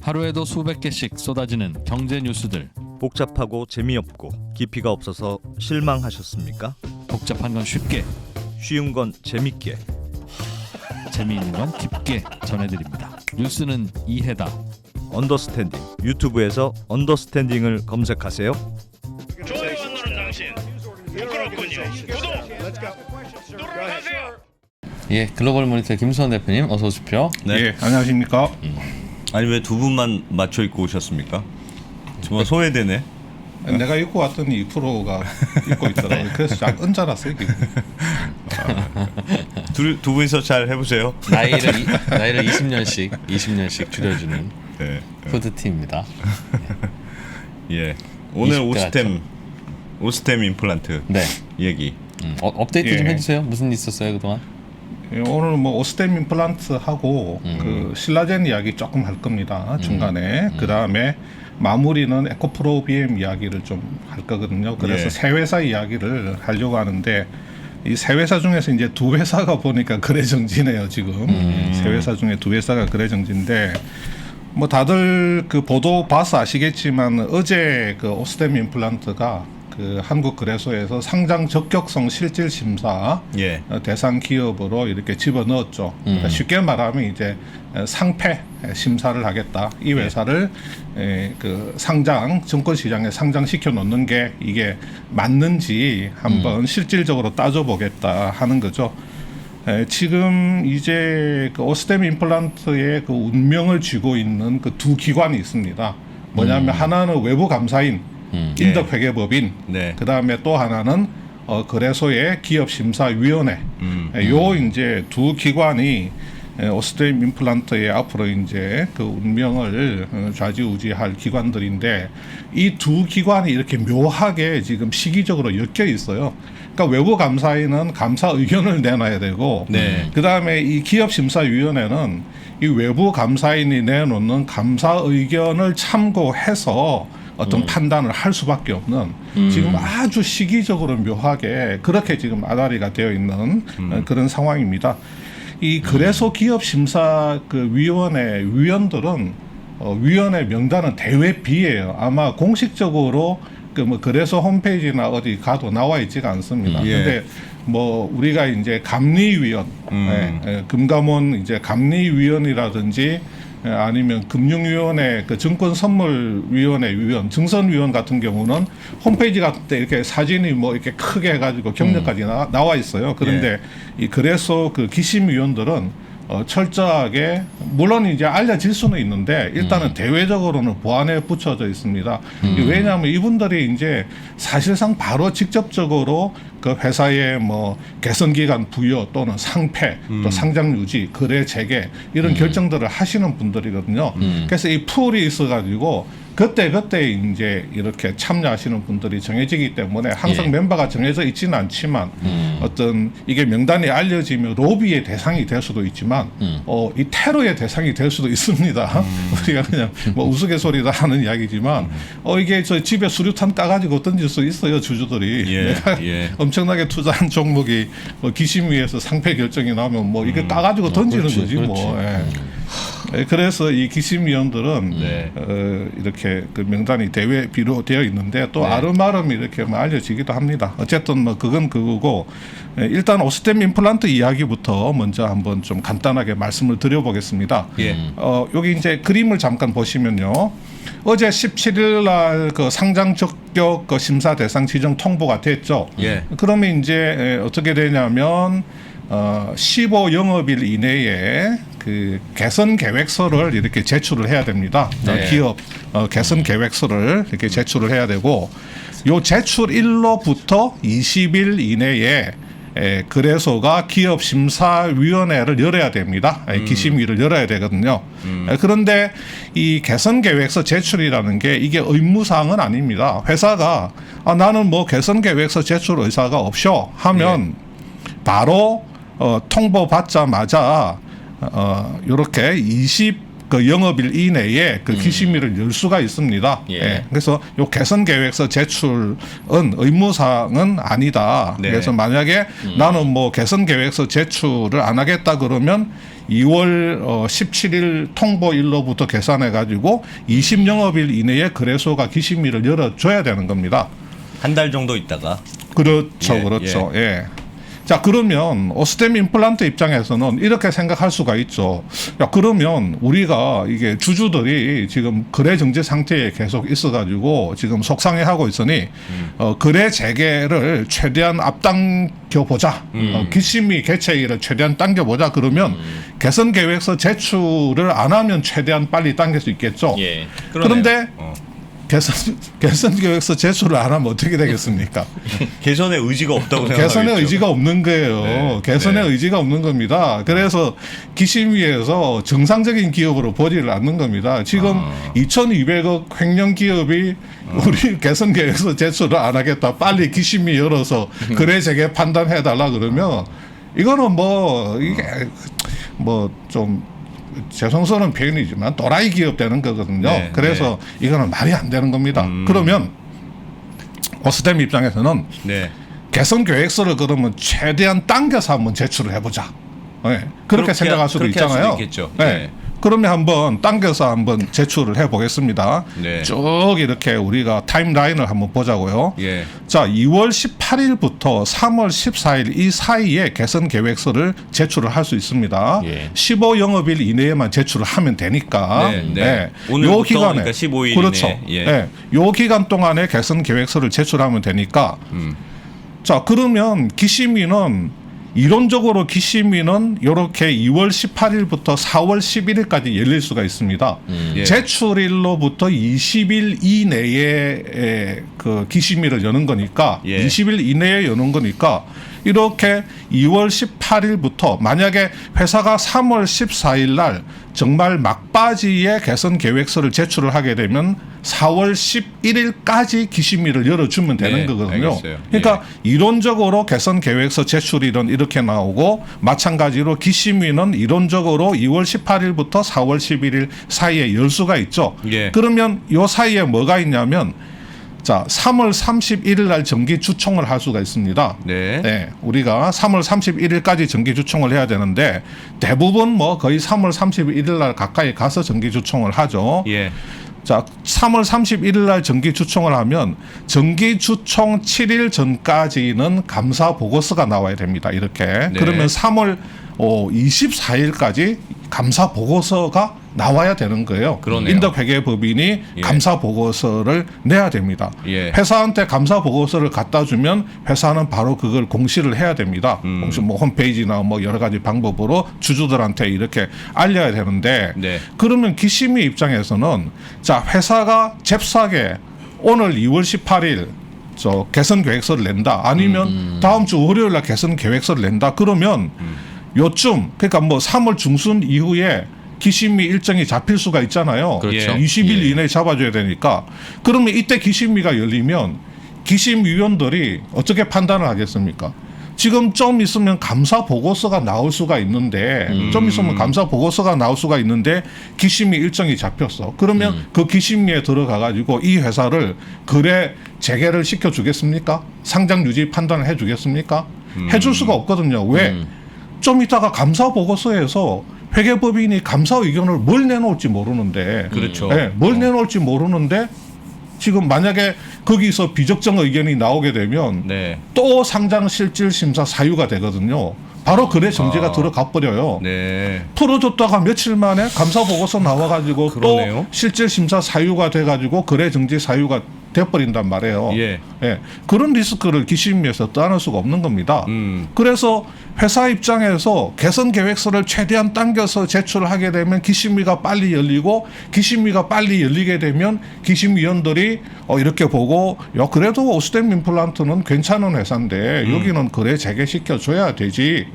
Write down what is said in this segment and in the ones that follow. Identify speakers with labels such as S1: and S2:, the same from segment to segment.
S1: 하루에도 수백 개씩 쏟아지는 경제 뉴스들.
S2: 복잡하고 재미없고 깊이가 없어서 실망하셨습니까?
S1: 복잡한 건 쉽게,
S2: 쉬운 건 재밌게.
S1: 재미있는 건 깊게 전해드립니다. 뉴스는 이해다.
S2: 언더스탠딩. 유튜브에서 언더스탠딩을 검색하세요.
S3: 좋아요 안 누른 당신 부끄럽군요. 구독 눌러주세요.
S1: 예, 글로벌 모니터 김수원 대표님 어서 오십시오.
S4: 네. 예, 안녕하십니까?
S5: 아니 왜 두 분만 맞춰 입고 오셨습니까? 정말 소외되네.
S4: 내가 입고 왔더니 2%가 입고 있더라고요. 그래서 쫙 얹어놨어요.
S5: 두 분이서 잘 해보세요.
S1: 나이를 20년씩 줄여주는
S5: 네.
S1: 푸드티입니다.
S5: 예. 오늘
S1: 20대
S5: 오스템 임플란트
S1: 네.
S5: 얘기.
S1: 업데이트 좀
S4: 예.
S1: 해주세요. 무슨 일 있었어요 그동안?
S4: 예, 오늘 뭐 오스템 임플란트 하고 그 신라젠 이야기 조금 할 겁니다. 중간에 그 다음에 마무리는 에코프로 BM 이야기를 좀 할 거거든요. 그래서
S5: 예.
S4: 세 회사 이야기를 하려고 하는데 이 세 회사 중에서 이제 두 회사가 보니까 거래정지네요 지금. 세 회사 중에 두 회사가 거래정지인데. 뭐 다들 그 보도 봐서 아시겠지만 어제 그 오스템 임플란트가 그 한국거래소에서 상장 적격성 실질 심사
S5: 예.
S4: 대상 기업으로 이렇게 집어넣었죠. 그러니까 쉽게 말하면 이제 상패 심사를 하겠다. 이 회사를 그 상장 증권시장에 상장시켜 놓는 게 이게 맞는지 한번 실질적으로 따져보겠다 하는 거죠. 지금 이제 그 오스템 임플란트의 그 운명을 쥐고 있는 그 두 기관이 있습니다. 뭐냐면 하나는 외부 감사인, 인덕회계법인,
S5: 네.
S4: 그 다음에 또 하나는 거래소의 기업심사위원회. 요 이제 두 기관이 오스템 임플란트의 앞으로 이제 그 운명을 좌지우지할 기관들인데 이 두 기관이 이렇게 묘하게 지금 시기적으로 엮여 있어요. 그러니까 외부 감사인은 감사 의견을 내놔야 되고,
S5: 네.
S4: 그 다음에 이 기업심사위원회는 이 외부 감사인이 내놓는 감사 의견을 참고해서 어떤 판단을 할 수밖에 없는 지금 아주 시기적으로 묘하게 그렇게 지금 아다리가 되어 있는 그런 상황입니다. 이 거래소 기업심사 그 위원회 위원들은 위원회 명단은 대외비예요. 아마 공식적으로 그 뭐 거래소 홈페이지나 어디 가도 나와 있지가 않습니다.
S5: 예.
S4: 근데 뭐 우리가 이제 감리위원, 금감원 이제 감리위원이라든지 아니면 금융위원회 그 증권선물위원회 위원, 증선위원 같은 경우는 홈페이지 같은 때 이렇게 사진이 뭐 이렇게 크게 해가지고 경력까지 나와 있어요. 그런데 이 거래소 그 기심위원들은 철저하게 물론 이제 알려질 수는 있는데 일단은 대외적으로는 보안에 붙여져 있습니다. 왜냐하면 이분들이 이제 사실상 바로 직접적으로 그 회사의 뭐 개선 기간 부여 또는 상패 또 상장 유지 거래 재개 이런 결정들을 하시는 분들이거든요. 그래서 이 풀이 있어가지고 그때 이제 이렇게 참여하시는 분들이 정해지기 때문에 항상 멤버가 정해져 있지는 않지만 어떤 이게 명단이 알려지면 로비의 대상이 될 수도 있지만 이 테러의 대상이 될 수도 있습니다. 우리가 그냥 뭐 우스갯소리다 하는 이야기지만 이게 저 집에 수류탄 까가지고 던질 수 있어요 주주들이.
S5: 예.
S4: 내가
S5: 예.
S4: 엄청나게 투자한 종목이 뭐 기심위에서 상패 결정이 나면 뭐 이게 까가지고 던지는 거지 뭐. 예. 그래서 이 기심위원들은
S5: 네.
S4: 이렇게 그 명단이 대외비로 되어 있는데 또 아름아름 이렇게 뭐 알려지기도 합니다. 어쨌든 뭐 그건 그거고 일단 오스템 임플란트 이야기부터 먼저 한번 좀 간단하게 말씀을 드려보겠습니다.
S5: 예.
S4: 여기 이제 그림을 잠깐 보시면요. 어제 17일 날 그 상장 적격 그 심사 대상 지정 통보가 됐죠.
S5: 예.
S4: 그러면 이제 어떻게 되냐면 15 영업일 이내에 그 개선 계획서를 이렇게 제출을 해야 됩니다.
S1: 네.
S4: 기업 개선 계획서를 이렇게 제출을 해야 되고 요 제출일로부터 20일 이내에 거래소가 기업심사위원회를 열어야 됩니다. 기심위를 열어야 되거든요. 그런데 이 개선계획서 제출이라는 게 이게 의무사항은 아닙니다. 회사가 나는 뭐 개선계획서 제출 의사가 없쇼 하면 통보 받자마자 요렇게 그 영업일 이내에 그 기심위를 열 수가 있습니다.
S1: 예.
S4: 예. 그래서 요 개선 계획서 제출은 의무사항은 아니다.
S5: 네.
S4: 그래서 만약에 나는 뭐 개선 계획서 제출을 안 하겠다 그러면 2월 17일 통보일로부터 계산해 가지고 20영업일 이내에 거래소가 기심위를 열어줘야 되는 겁니다.
S5: 한 달 정도 있다가.
S4: 그렇죠,
S5: 예,
S4: 그렇죠. 예. 자, 그러면 오스템 임플란트 입장에서는 이렇게 생각할 수가 있죠. 야, 그러면 우리가 이게 주주들이 지금 거래 정지 상태에 계속 있어가지고 지금 속상해하고 있으니 거래 재개를 최대한 앞당겨 보자. 기심위 개최일을 최대한 당겨 보자. 그러면 개선 계획서 제출을 안 하면 최대한 빨리 당길 수 있겠죠.
S1: 예.
S5: 그러네요.
S4: 그런데 개선 계획서 제출을 안 하면 어떻게 되겠습니까?
S5: 개선의 의지가 없다고 생각하겠죠.
S4: 개선의 의지가 없는 거예요.
S5: 네.
S4: 개선의
S5: 네.
S4: 의지가 없는 겁니다. 그래서 기심위에서 정상적인 기업으로 보지를 않는 겁니다. 지금 2,200억 횡령 기업이 우리 개선 계획서 제출을 안 하겠다. 빨리 기심위 열어서 거래 재개 판단해달라 그러면 이거는 뭐 이게 뭐 좀 죄송스러운 표현이지만 또라이 기업 되는 거거든요.
S5: 네,
S4: 그래서 이거는 말이 안 되는 겁니다. 그러면 오스템 입장에서는
S5: 네.
S4: 개선 계획서를 그러면 최대한 당겨서 한번 제출을 해보자. 네. 그렇게 생각할 수도
S5: 그렇게 할
S4: 있잖아요.
S5: 수도 있겠죠.
S4: 네.
S5: 네.
S4: 그러면 한번 당겨서 한번 제출을 해보겠습니다.
S5: 네.
S4: 쭉 이렇게 우리가 타임라인을 한번 보자고요.
S5: 예.
S4: 자, 2월 18일부터 3월 14일 이 사이에 개선 계획서를 제출을 할 수 있습니다.
S1: 예.
S4: 15영업일 이내에만 제출을 하면 되니까.
S5: 네, 네. 오늘부터 그러니까 15일
S4: 그렇죠.
S5: 이내에. 예.
S4: 네. 요 기간 동안에 개선 계획서를 제출하면 되니까. 자, 그러면 기심위는 이론적으로 기심위는 이렇게 2월 18일부터 4월 11일까지 열릴 수가 있습니다.
S5: 예.
S4: 제출일로부터 20일 이내에 그 기심위를 여는 거니까
S5: 예.
S4: 20일 이내에 여는 거니까 이렇게 2월 18일부터 만약에 회사가 3월 14일 날 정말 막바지에 개선 계획서를 제출을 하게 되면 4월 11일까지 기심위를 열어주면 되는
S5: 네,
S4: 거거든요.
S5: 알겠어요.
S4: 그러니까 이론적으로 개선 계획서 제출일은 이렇게 나오고 마찬가지로 기심위는 이론적으로 2월 18일부터 4월 11일 사이에 열 수가 있죠.
S5: 예.
S4: 그러면 이 사이에 뭐가 있냐면 자, 3월 31일 날 정기 주총을 할 수가 있습니다.
S5: 네.
S4: 네, 우리가 3월 31일까지 정기 주총을 해야 되는데 대부분 뭐 거의 3월 31일 날 가까이 가서 정기 주총을 하죠.
S5: 예.
S4: 자, 3월 31일 날 정기 주총을 하면 정기 주총 7일 전까지는 감사 보고서가 나와야 됩니다. 이렇게.
S5: 네.
S4: 그러면 3월 24일까지 감사 보고서가 나와야 되는 거예요.
S5: 그러네요.
S4: 인덕회계법인이
S5: 예.
S4: 감사 보고서를 내야 됩니다.
S5: 예.
S4: 회사한테 감사 보고서를 갖다 주면 회사는 바로 그걸 공시를 해야 됩니다. 공시 뭐 홈페이지나 뭐 여러 가지 방법으로 주주들한테 이렇게 알려야 되는데
S5: 네.
S4: 그러면 기심위 입장에서는 자, 회사가 잽싸게 오늘 2월 18일 저 개선 계획서를 낸다. 아니면 다음 주 월요일 날 개선 계획서를 낸다. 그러면 요쯤 그러니까 뭐 3월 중순 이후에 기심위 일정이 잡힐 수가 있잖아요.
S1: 그렇죠.
S4: 20일
S5: 예.
S4: 이내에 잡아줘야 되니까. 그러면 이때 기심위가 열리면 기심위원들이 어떻게 판단을 하겠습니까? 지금 좀 있으면 감사 보고서가 나올 수가 있는데 좀 있으면 감사 보고서가 나올 수가 있는데 기심위 일정이 잡혔어. 그러면 그 기심위에 들어가 가지고 이 회사를 거래 재개를 시켜 주겠습니까? 상장 유지 판단을 해 주겠습니까? 해줄 수가 없거든요. 왜? 좀 이따가 감사 보고서에서 회계법인이 감사 의견을 뭘 내놓을지 모르는데
S5: 그렇죠.
S4: 네, 뭘 내놓을지 모르는데 지금 만약에 거기서 비적정 의견이 나오게 되면
S5: 네.
S4: 또 상장 실질 심사 사유가 되거든요. 바로 거래 정지가 들어가 버려요.
S5: 네.
S4: 풀어줬다가 며칠 만에 감사 보고서 나와가지고
S5: 그러네요.
S4: 또 실질 심사 사유가 돼가지고 거래 정지 사유가 돼버린단 말이에요.
S5: 예.
S4: 예. 그런 리스크를 기심위에서 떠안을 수가 없는 겁니다. 그래서 회사 입장에서 개선 계획서를 최대한 당겨서 제출을 하게 되면 기심위가 빨리 열리고 기심위가 빨리 열리게 되면 기심위원들이 이렇게 보고 야, 그래도 오스템 임플란트는 괜찮은 회사인데 여기는 거래 재개시켜 줘야 되지.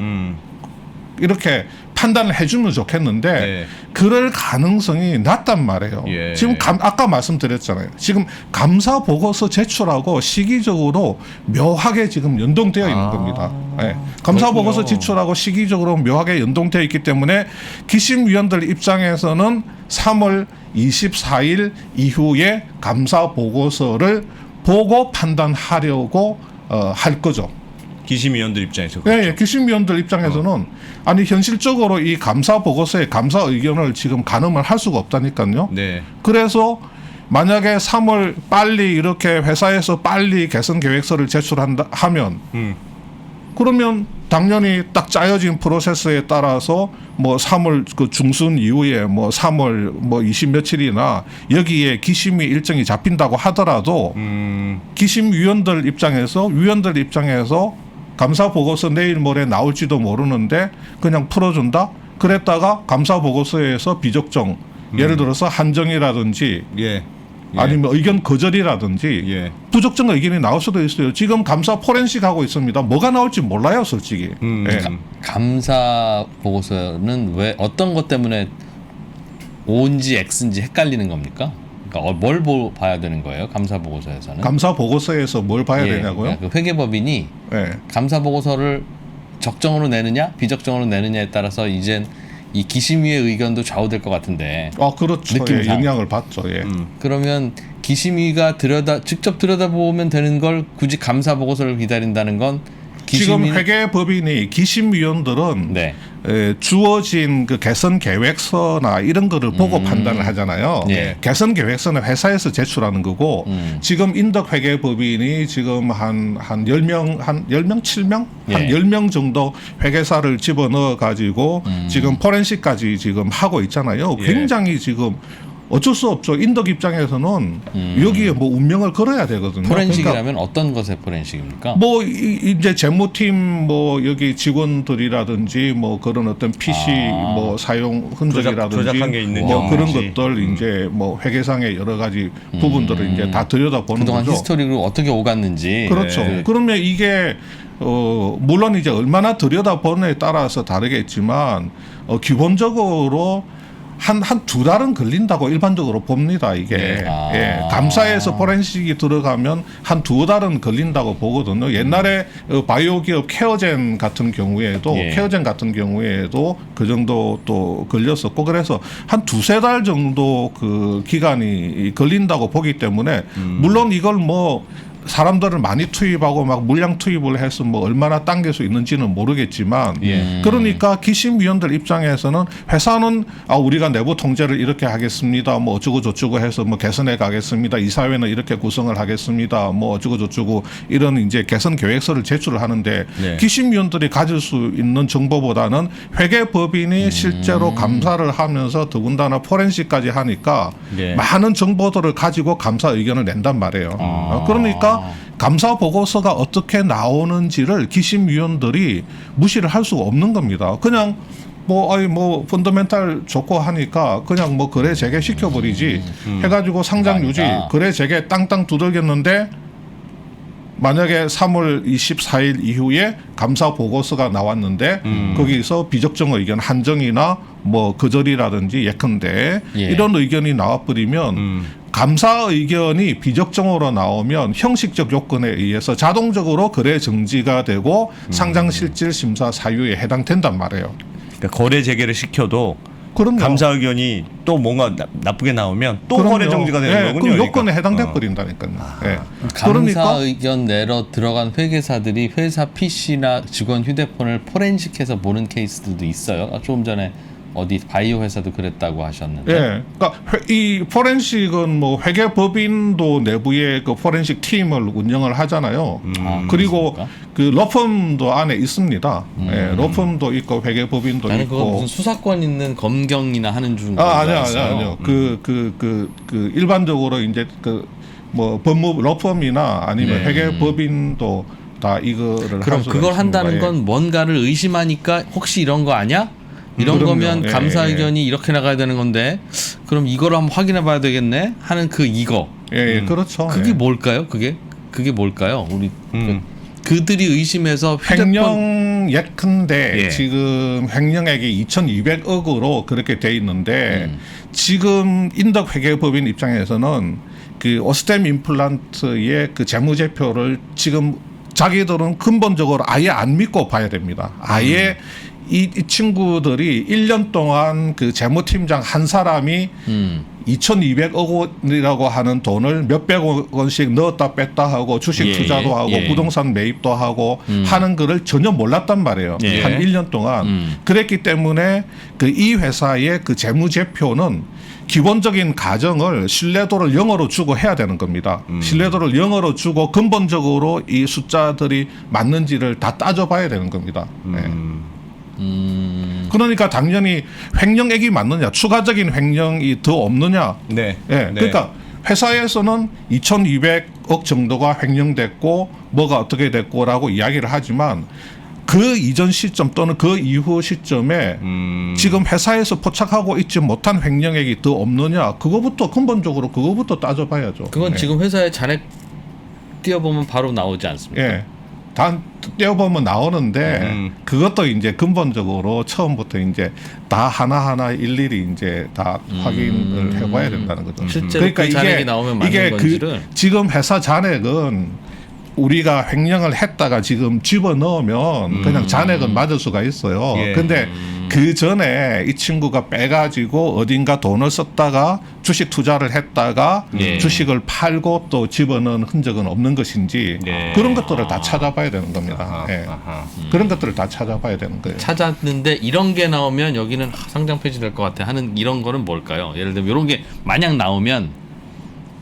S4: 이렇게 판단을 해주면 좋겠는데
S5: 네.
S4: 그럴 가능성이 낮단 말이에요.
S5: 예.
S4: 지금 아까 말씀드렸잖아요. 지금 감사 보고서 제출하고 시기적으로 묘하게 지금 연동되어 있는 겁니다. 예. 감사 보고서 제출하고 시기적으로 묘하게 연동되어 있기 때문에 기심위원들 입장에서는 3월 24일 이후에 감사 보고서를 보고 판단하려고 할 거죠.
S5: 기심위원들 입장에서
S4: 예, 기심위원들 입장에서는 아니 현실적으로 이 감사 보고서에 감사 의견을 지금 가늠을 할 수가 없다니까요.
S5: 네.
S4: 그래서 만약에 3월 빨리 이렇게 회사에서 빨리 개선 계획서를 제출한다 하면 그러면 당연히 딱 짜여진 프로세스에 따라서 뭐 3월 그 중순 이후에 뭐 3월 뭐 20 며칠이나 여기에 기심위 일정이 잡힌다고 하더라도 기심위원들 입장에서 감사 보고서 내일 모레 나올지도 모르는데 그냥 풀어준다. 그랬다가 감사 보고서에서 비적정 예를 들어서 한정이라든지
S5: 예.
S4: 아니면 의견 거절이라든지
S5: 예.
S4: 부적정 의견이 나올 수도 있어요. 지금 감사 포렌식 하고 있습니다. 뭐가 나올지 몰라요, 솔직히. 예.
S1: 감사 보고서는 왜 어떤 것 때문에 O인지 X인지 헷갈리는 겁니까? 그러니까 뭘 봐야 되는 거예요? 감사 보고서에서는?
S4: 감사 보고서에서 뭘 봐야 되냐고요?
S1: 그러니까 그 회계법인이
S4: 예.
S1: 감사 보고서를 적정으로 내느냐 비적정으로 내느냐에 따라서 이젠 이 기심위의 의견도 좌우될 것 같은데.
S4: 그렇죠. 예,
S1: 느낌상.
S4: 영향을 받죠. 예.
S1: 그러면 기심위가 직접 들여다보면 되는 걸 굳이 감사 보고서를 기다린다는 건
S4: 지금 회계법인이 기심위원들은
S1: 네.
S4: 주어진 그 개선 계획서나 이런 거를 보고 판단을 하잖아요.
S1: 예.
S4: 개선 계획서는 회사에서 제출하는 거고 지금 인덕 회계법인이 지금 한 10명, 7명?
S1: 예.
S4: 한 10명 정도 회계사를 집어넣어 가지고 지금 포렌식까지 지금 하고 있잖아요.
S5: 예.
S4: 굉장히 지금 어쩔 수 없죠. 인덕 입장에서는 여기에 뭐 운명을 걸어야 되거든요.
S1: 포렌식이라면
S4: 그러니까
S1: 어떤 것의 포렌식입니까?
S4: 뭐 이제 재무팀 뭐 여기 직원들이라든지 뭐 그런 어떤 PC 뭐 사용 흔적이라든지
S5: 조작한 게 있는지
S4: 뭐 그런
S5: 없는지.
S4: 것들 이제 뭐 회계상의 여러 가지 부분들을 이제 다 들여다보는
S1: 그동안
S4: 거죠.
S1: 히스토리로 어떻게 오갔는지.
S4: 그렇죠.
S1: 네.
S4: 그러면 이게 물론 이제 얼마나 들여다보느냐에 따라서 다르겠지만 기본적으로 한 두 달은 걸린다고 일반적으로 봅니다. 이게 예, 감사에서 포렌식이 들어가면 한 두 달은 걸린다고 보거든요. 옛날에 바이오 기업 케어젠 같은 경우에도 그 정도 또 걸렸었고 그래서 한 두세 달 정도 그 기간이 걸린다고 보기 때문에 물론 이걸 뭐 사람들을 많이 투입하고 막 물량 투입을 해서 뭐 얼마나 당길 수 있는지는 모르겠지만 그러니까 기심위원들 입장에서는 회사는 우리가 내부 통제를 이렇게 하겠습니다. 뭐 어쩌고 저쩌고 해서 뭐 개선해 가겠습니다. 이사회는 이렇게 구성을 하겠습니다. 뭐 어쩌고 저쩌고 이런 이제 개선 계획서를 제출을 하는데
S5: 네.
S4: 기심위원들이 가질 수 있는 정보보다는 회계법인이 실제로 감사를 하면서 더군다나 포렌식까지 하니까
S5: 네.
S4: 많은 정보들을 가지고 감사 의견을 낸단 말이에요. 그러니까 감사 보고서가 어떻게 나오는지를 기심위원들이 무시를 할 수가 없는 겁니다. 그냥 뭐 펀더멘탈 좋고 하니까 그냥 뭐 거래 재개 시켜버리지 해가지고 상장 유지 거래 재개 땅땅 두들겼는데 만약에 3월 24일 이후에 감사 보고서가 나왔는데 거기서 비적정 의견 한정이나 뭐 거절이라든지 예컨대 이런 의견이 나와버리면 감사 의견이 비적정으로 나오면 형식적 요건에 의해서 자동적으로 거래 정지가 되고 상장 실질 심사 사유에 해당된단 말이에요.
S5: 그러니까 거래 재개를 시켜도
S4: 그럼요.
S5: 감사 의견이 또 뭔가 나쁘게 나오면 또
S4: 그럼요.
S5: 거래 정지가 되는
S4: 예,
S5: 거군요.
S4: 그 요건에
S5: 그러니까.
S4: 해당돼 버린다니까요. 예.
S1: 감사
S4: 그러니까
S1: 의견 내러 들어간 회계사들이 회사 PC나 직원 휴대폰을 포렌식해서 보는 케이스들도 있어요. 조금 전에 어디 바이오 회사도 그랬다고 하셨는데.
S4: 예, 그러니까 이 포렌식은 뭐 회계법인도 내부에 그 포렌식 팀을 운영을 하잖아요. 그리고
S1: 그렇습니까?
S4: 그 로펌도 안에 있습니다. 예, 로펌도 있고 회계법인도
S1: 나는 그거
S4: 있고.
S1: 무슨 수사권 있는 검경이나 하는 중.
S4: 아니요. 그 일반적으로 이제 그 뭐 법무 로펌이나 아니면 회계법인도 다 이거를
S1: 그럼
S4: 할 수가
S1: 그걸
S4: 있습니다.
S1: 한다는
S4: 예.
S1: 건 뭔가를 의심하니까 혹시 이런 거 아니야? 이런
S4: 그럼요.
S1: 거면
S4: 예,
S1: 감사
S4: 예.
S1: 의견이 이렇게 나가야 되는 건데 그럼 이걸 한번 확인해 봐야 되겠네 하는 그 이거
S4: 예, 그렇죠.
S1: 그게
S4: 예.
S1: 뭘까요? 그게 뭘까요? 우리 그들이 의심해서 휴대폰
S4: 횡령 예컨대
S1: 예.
S4: 지금 횡령액이 2,200억으로 그렇게 돼 있는데 지금 인덕회계법인 입장에서는 그 오스템 임플란트의 그 재무제표를 지금 자기들은 근본적으로 아예 안 믿고 봐야 됩니다. 아예 이 친구들이 1년 동안 그 재무팀장 한 사람이 2,200억 원이라고 하는 돈을 몇백억 원씩 넣었다 뺐다 하고 주식
S1: 예,
S4: 투자도 하고
S1: 예.
S4: 부동산 매입도 하고 하는 거를 전혀 몰랐단 말이에요.
S1: 예.
S4: 한 1년 동안. 그랬기 때문에 그 이 회사의 그 재무제표는 기본적인 가정을 신뢰도를 0으로 주고 해야 되는 겁니다. 신뢰도를 0으로 주고 근본적으로 이 숫자들이 맞는지를 다 따져봐야 되는 겁니다. 네. 그러니까 당연히 횡령액이 맞느냐, 추가적인 횡령이 더 없느냐.
S5: 네.
S4: 예, 그러니까 회사에서는 2,200억 정도가 횡령됐고 뭐가 어떻게 됐고라고 이야기를 하지만 그 이전 시점 또는 그 이후 시점에 지금 회사에서 포착하고 있지 못한 횡령액이 더 없느냐, 그거부터 근본적으로 그거부터 따져봐야죠.
S1: 그건
S4: 네.
S1: 지금 회사에 잔액 띄워보면 바로 나오지 않습니까?
S4: 예. 단 떼어보면 나오는데 그것도 이제 근본적으로 처음부터 이제 다 하나하나 일일이 이제 다 확인을 해봐야 된다는 거죠.
S1: 실제로 그 잔액이 나오면 맞는
S4: 이게
S1: 건지를.
S4: 지금 회사 잔액은 우리가 횡령을 했다가 지금 집어넣으면 그냥 잔액은 맞을 수가 있어요.
S5: 예.
S4: 근데 그 전에 이 친구가 빼가지고 어딘가 돈을 썼다가 주식 투자를 했다가
S1: 예.
S4: 주식을 팔고 또 집어넣은 흔적은 없는 것인지
S5: 예.
S4: 그런 것들을 다 찾아봐야 되는 겁니다.
S5: 아하,
S4: 예.
S5: 아하.
S4: 그런 것들을 다 찾아봐야 되는 거예요.
S1: 찾았는데 이런 게 나오면 여기는 상장 폐지될 것 같아 하는 이런 거는 뭘까요? 예를 들면 이런 게 만약 나오면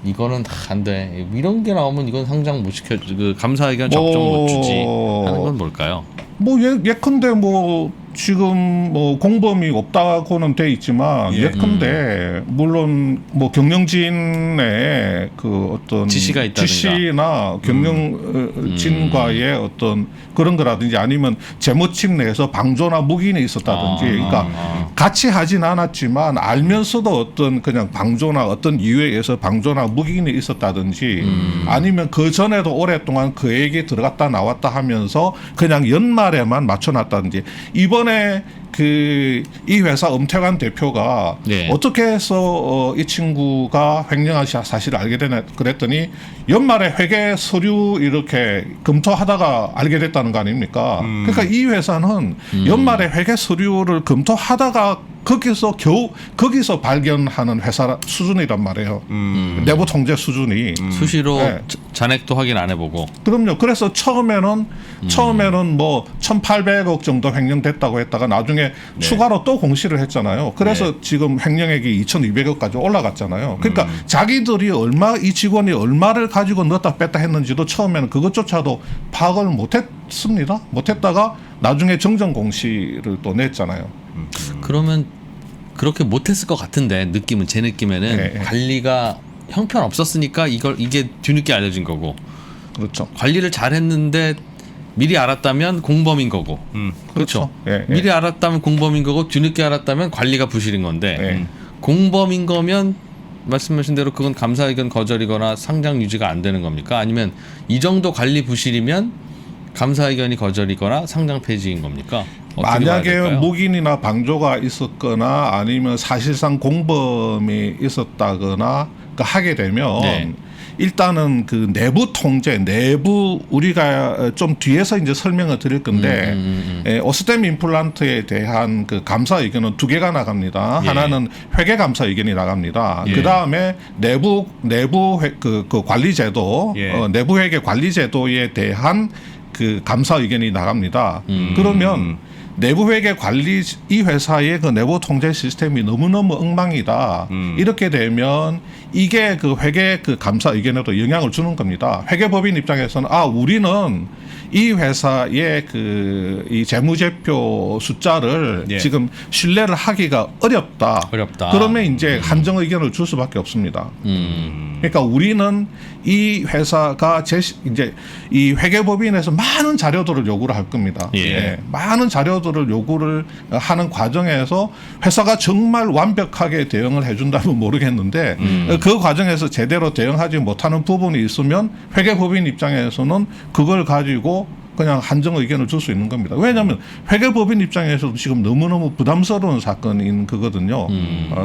S1: 이거는 다 안 돼. 이런 게 나오면 이건 상장 못 시켜, 그 감사의견 접종 못 주지 하는 건 뭘까요?
S4: 뭐 예컨대 뭐 지금 뭐 공범이 없다고는 돼 있지만
S5: 예.
S4: 예컨대 물론 뭐 경영진의 그 어떤
S1: 지시가 있다든가.
S4: 지시나 경영진과의 어떤 그런 거라든지 아니면 재무팀 내에서 방조나 묵인이 있었다든지 그러니까 같이 하진 않았지만 알면서도 어떤 그냥 방조나 어떤 이유에 의해서 방조나 묵인이 있었다든지 아니면 그 전에도 오랫동안 그에게 들어갔다 나왔다 하면서 그냥 연말에만 맞춰놨다든지 이번에 그 이 회사 엄태관 대표가
S1: 네.
S4: 어떻게 해서 이 친구가 횡령한 사실을 알게 되나 그랬더니 연말에 회계 서류 이렇게 검토하다가 알게 됐다는 거 아닙니까? 그러니까 이 회사는 연말에 회계 서류를 검토하다가 거기서 발견하는 회사 수준이란 말이에요. 내부 통제 수준이.
S1: 수시로
S4: 네.
S1: 잔액도 확인 안 해보고.
S4: 그럼요. 그래서 처음에는 뭐 1,800억 정도 횡령됐다고 했다가 나중에 추가로 또 공시를 했잖아요. 그래서 지금 횡령액이 2,200억까지 올라갔잖아요. 그러니까 자기들이 이 직원이 얼마를 가지고 넣었다 뺐다 했는지도 처음에는 그것조차도 파악을 못했습니다. 못했다가 나중에 정정 공시를 또 냈잖아요.
S1: 그러면 그렇게 못했을 것 같은데 느낌은 제 느낌에는
S4: 네, 네.
S1: 관리가 형편 없었으니까 이게 뒤늦게 알려진 거고
S4: 그렇죠.
S1: 관리를 잘했는데 미리 알았다면 공범인 거고 그렇죠.
S4: 예, 예.
S1: 미리 알았다면 공범인 거고 뒤늦게 알았다면 관리가 부실인 건데
S4: 예.
S1: 공범인 거면 말씀하신 대로 그건 감사의견 거절이거나 상장 유지가 안 되는 겁니까? 아니면 이 정도 관리 부실이면 감사의견이 거절이거나 상장 폐지인 겁니까? 어떻게 봐야
S4: 만약에
S1: 될까요?
S4: 묵인이나 방조가 있었거나 아니면 사실상 공범이 있었다거나 하게 되면
S1: 네.
S4: 일단은 그 내부 통제, 내부 우리가 좀 뒤에서 이제 설명을 드릴 건데 오스템 임플란트에 대한 그 감사 의견은 2개가 나갑니다.
S1: 예.
S4: 하나는 회계 감사 의견이 나갑니다.
S1: 예.
S4: 그 다음에 내부 그 관리 제도,
S5: 예.
S4: 내부 회계 관리 제도에 대한 그 감사 의견이 나갑니다. 그러면 내부 회계 관리 이 회사의 그 내부 통제 시스템이 너무너무 엉망이다. 이렇게 되면 이게 그 회계 그 감사 의견에도 영향을 주는 겁니다. 회계법인 입장에서는 우리는 이 회사의 그 이 재무제표 숫자를
S5: 예.
S4: 지금 신뢰를 하기가 어렵다. 그러면 이제 한정 의견을 줄 수밖에 없습니다. 그러니까 우리는 이 회사가 이제 이 회계법인에서 많은 자료들을 요구를 할 겁니다.
S1: 예.
S4: 많은 자료들 회사들을 요구를 하는 과정에서 회사가 정말 완벽하게 대응을 해준다면 모르겠는데 그 과정에서 제대로 대응하지 못하는 부분이 있으면 회계법인 입장에서는 그걸 가지고 그냥 한정 의견을 줄 수 있는 겁니다. 왜냐하면 회계법인 입장에서도 지금 너무너무 부담스러운 사건인 거거든요.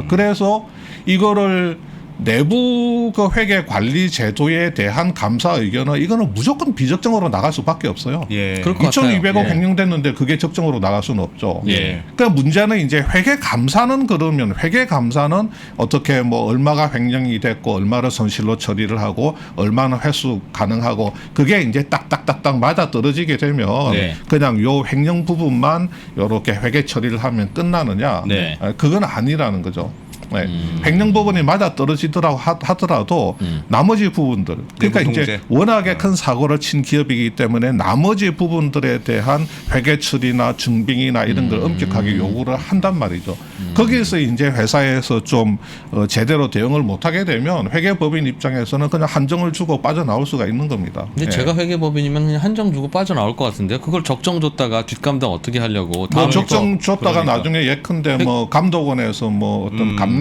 S4: 그래서 이거를 내부 그 회계 관리 제도에 대한 감사 의견은 이거는 무조건 비적정으로 나갈 수밖에 없어요.
S5: 예.
S1: 그럴 것 같아요.
S4: 2,200억
S1: 예.
S4: 횡령됐는데 그게 적정으로 나갈 수는 없죠.
S1: 예.
S4: 그러니까 문제는 이제 회계 감사는 그러면 회계 감사는 어떻게 뭐 얼마가 횡령이 됐고 얼마를 손실로 처리를 하고 얼마나 회수 가능하고 그게 이제 딱딱딱딱 맞아 떨어지게 되면
S1: 네.
S4: 그냥 요 횡령 부분만 이렇게 회계 처리를 하면 끝나느냐?
S1: 네.
S4: 그건 아니라는 거죠. 네. 횡령 부분이 맞아 떨어지더라고 하더라도 나머지 부분들 그러니까
S5: 내부
S4: 이제
S5: 통제.
S4: 워낙에 큰 사고를 친 기업이기 때문에 나머지 부분들에 대한 회계 처리나 증빙이나 이런 걸 엄격하게 요구를 한단 말이죠. 거기에서 이제 회사에서 좀 제대로 대응을 못하게 되면 회계법인 입장에서는 그냥 한정을 주고 빠져나올 수가 있는 겁니다.
S1: 근데
S4: 예.
S1: 제가 회계법인이면 그냥 한정 주고 빠져나올 것 같은데요. 그걸 적정 줬다가 뒷감당 어떻게 하려고?
S4: 뭐
S1: 다음에
S4: 적정
S1: 또-
S4: 줬다가
S1: 그러니까.
S4: 나중에 예컨대 뭐 감독원에서 뭐 어떤 감리라도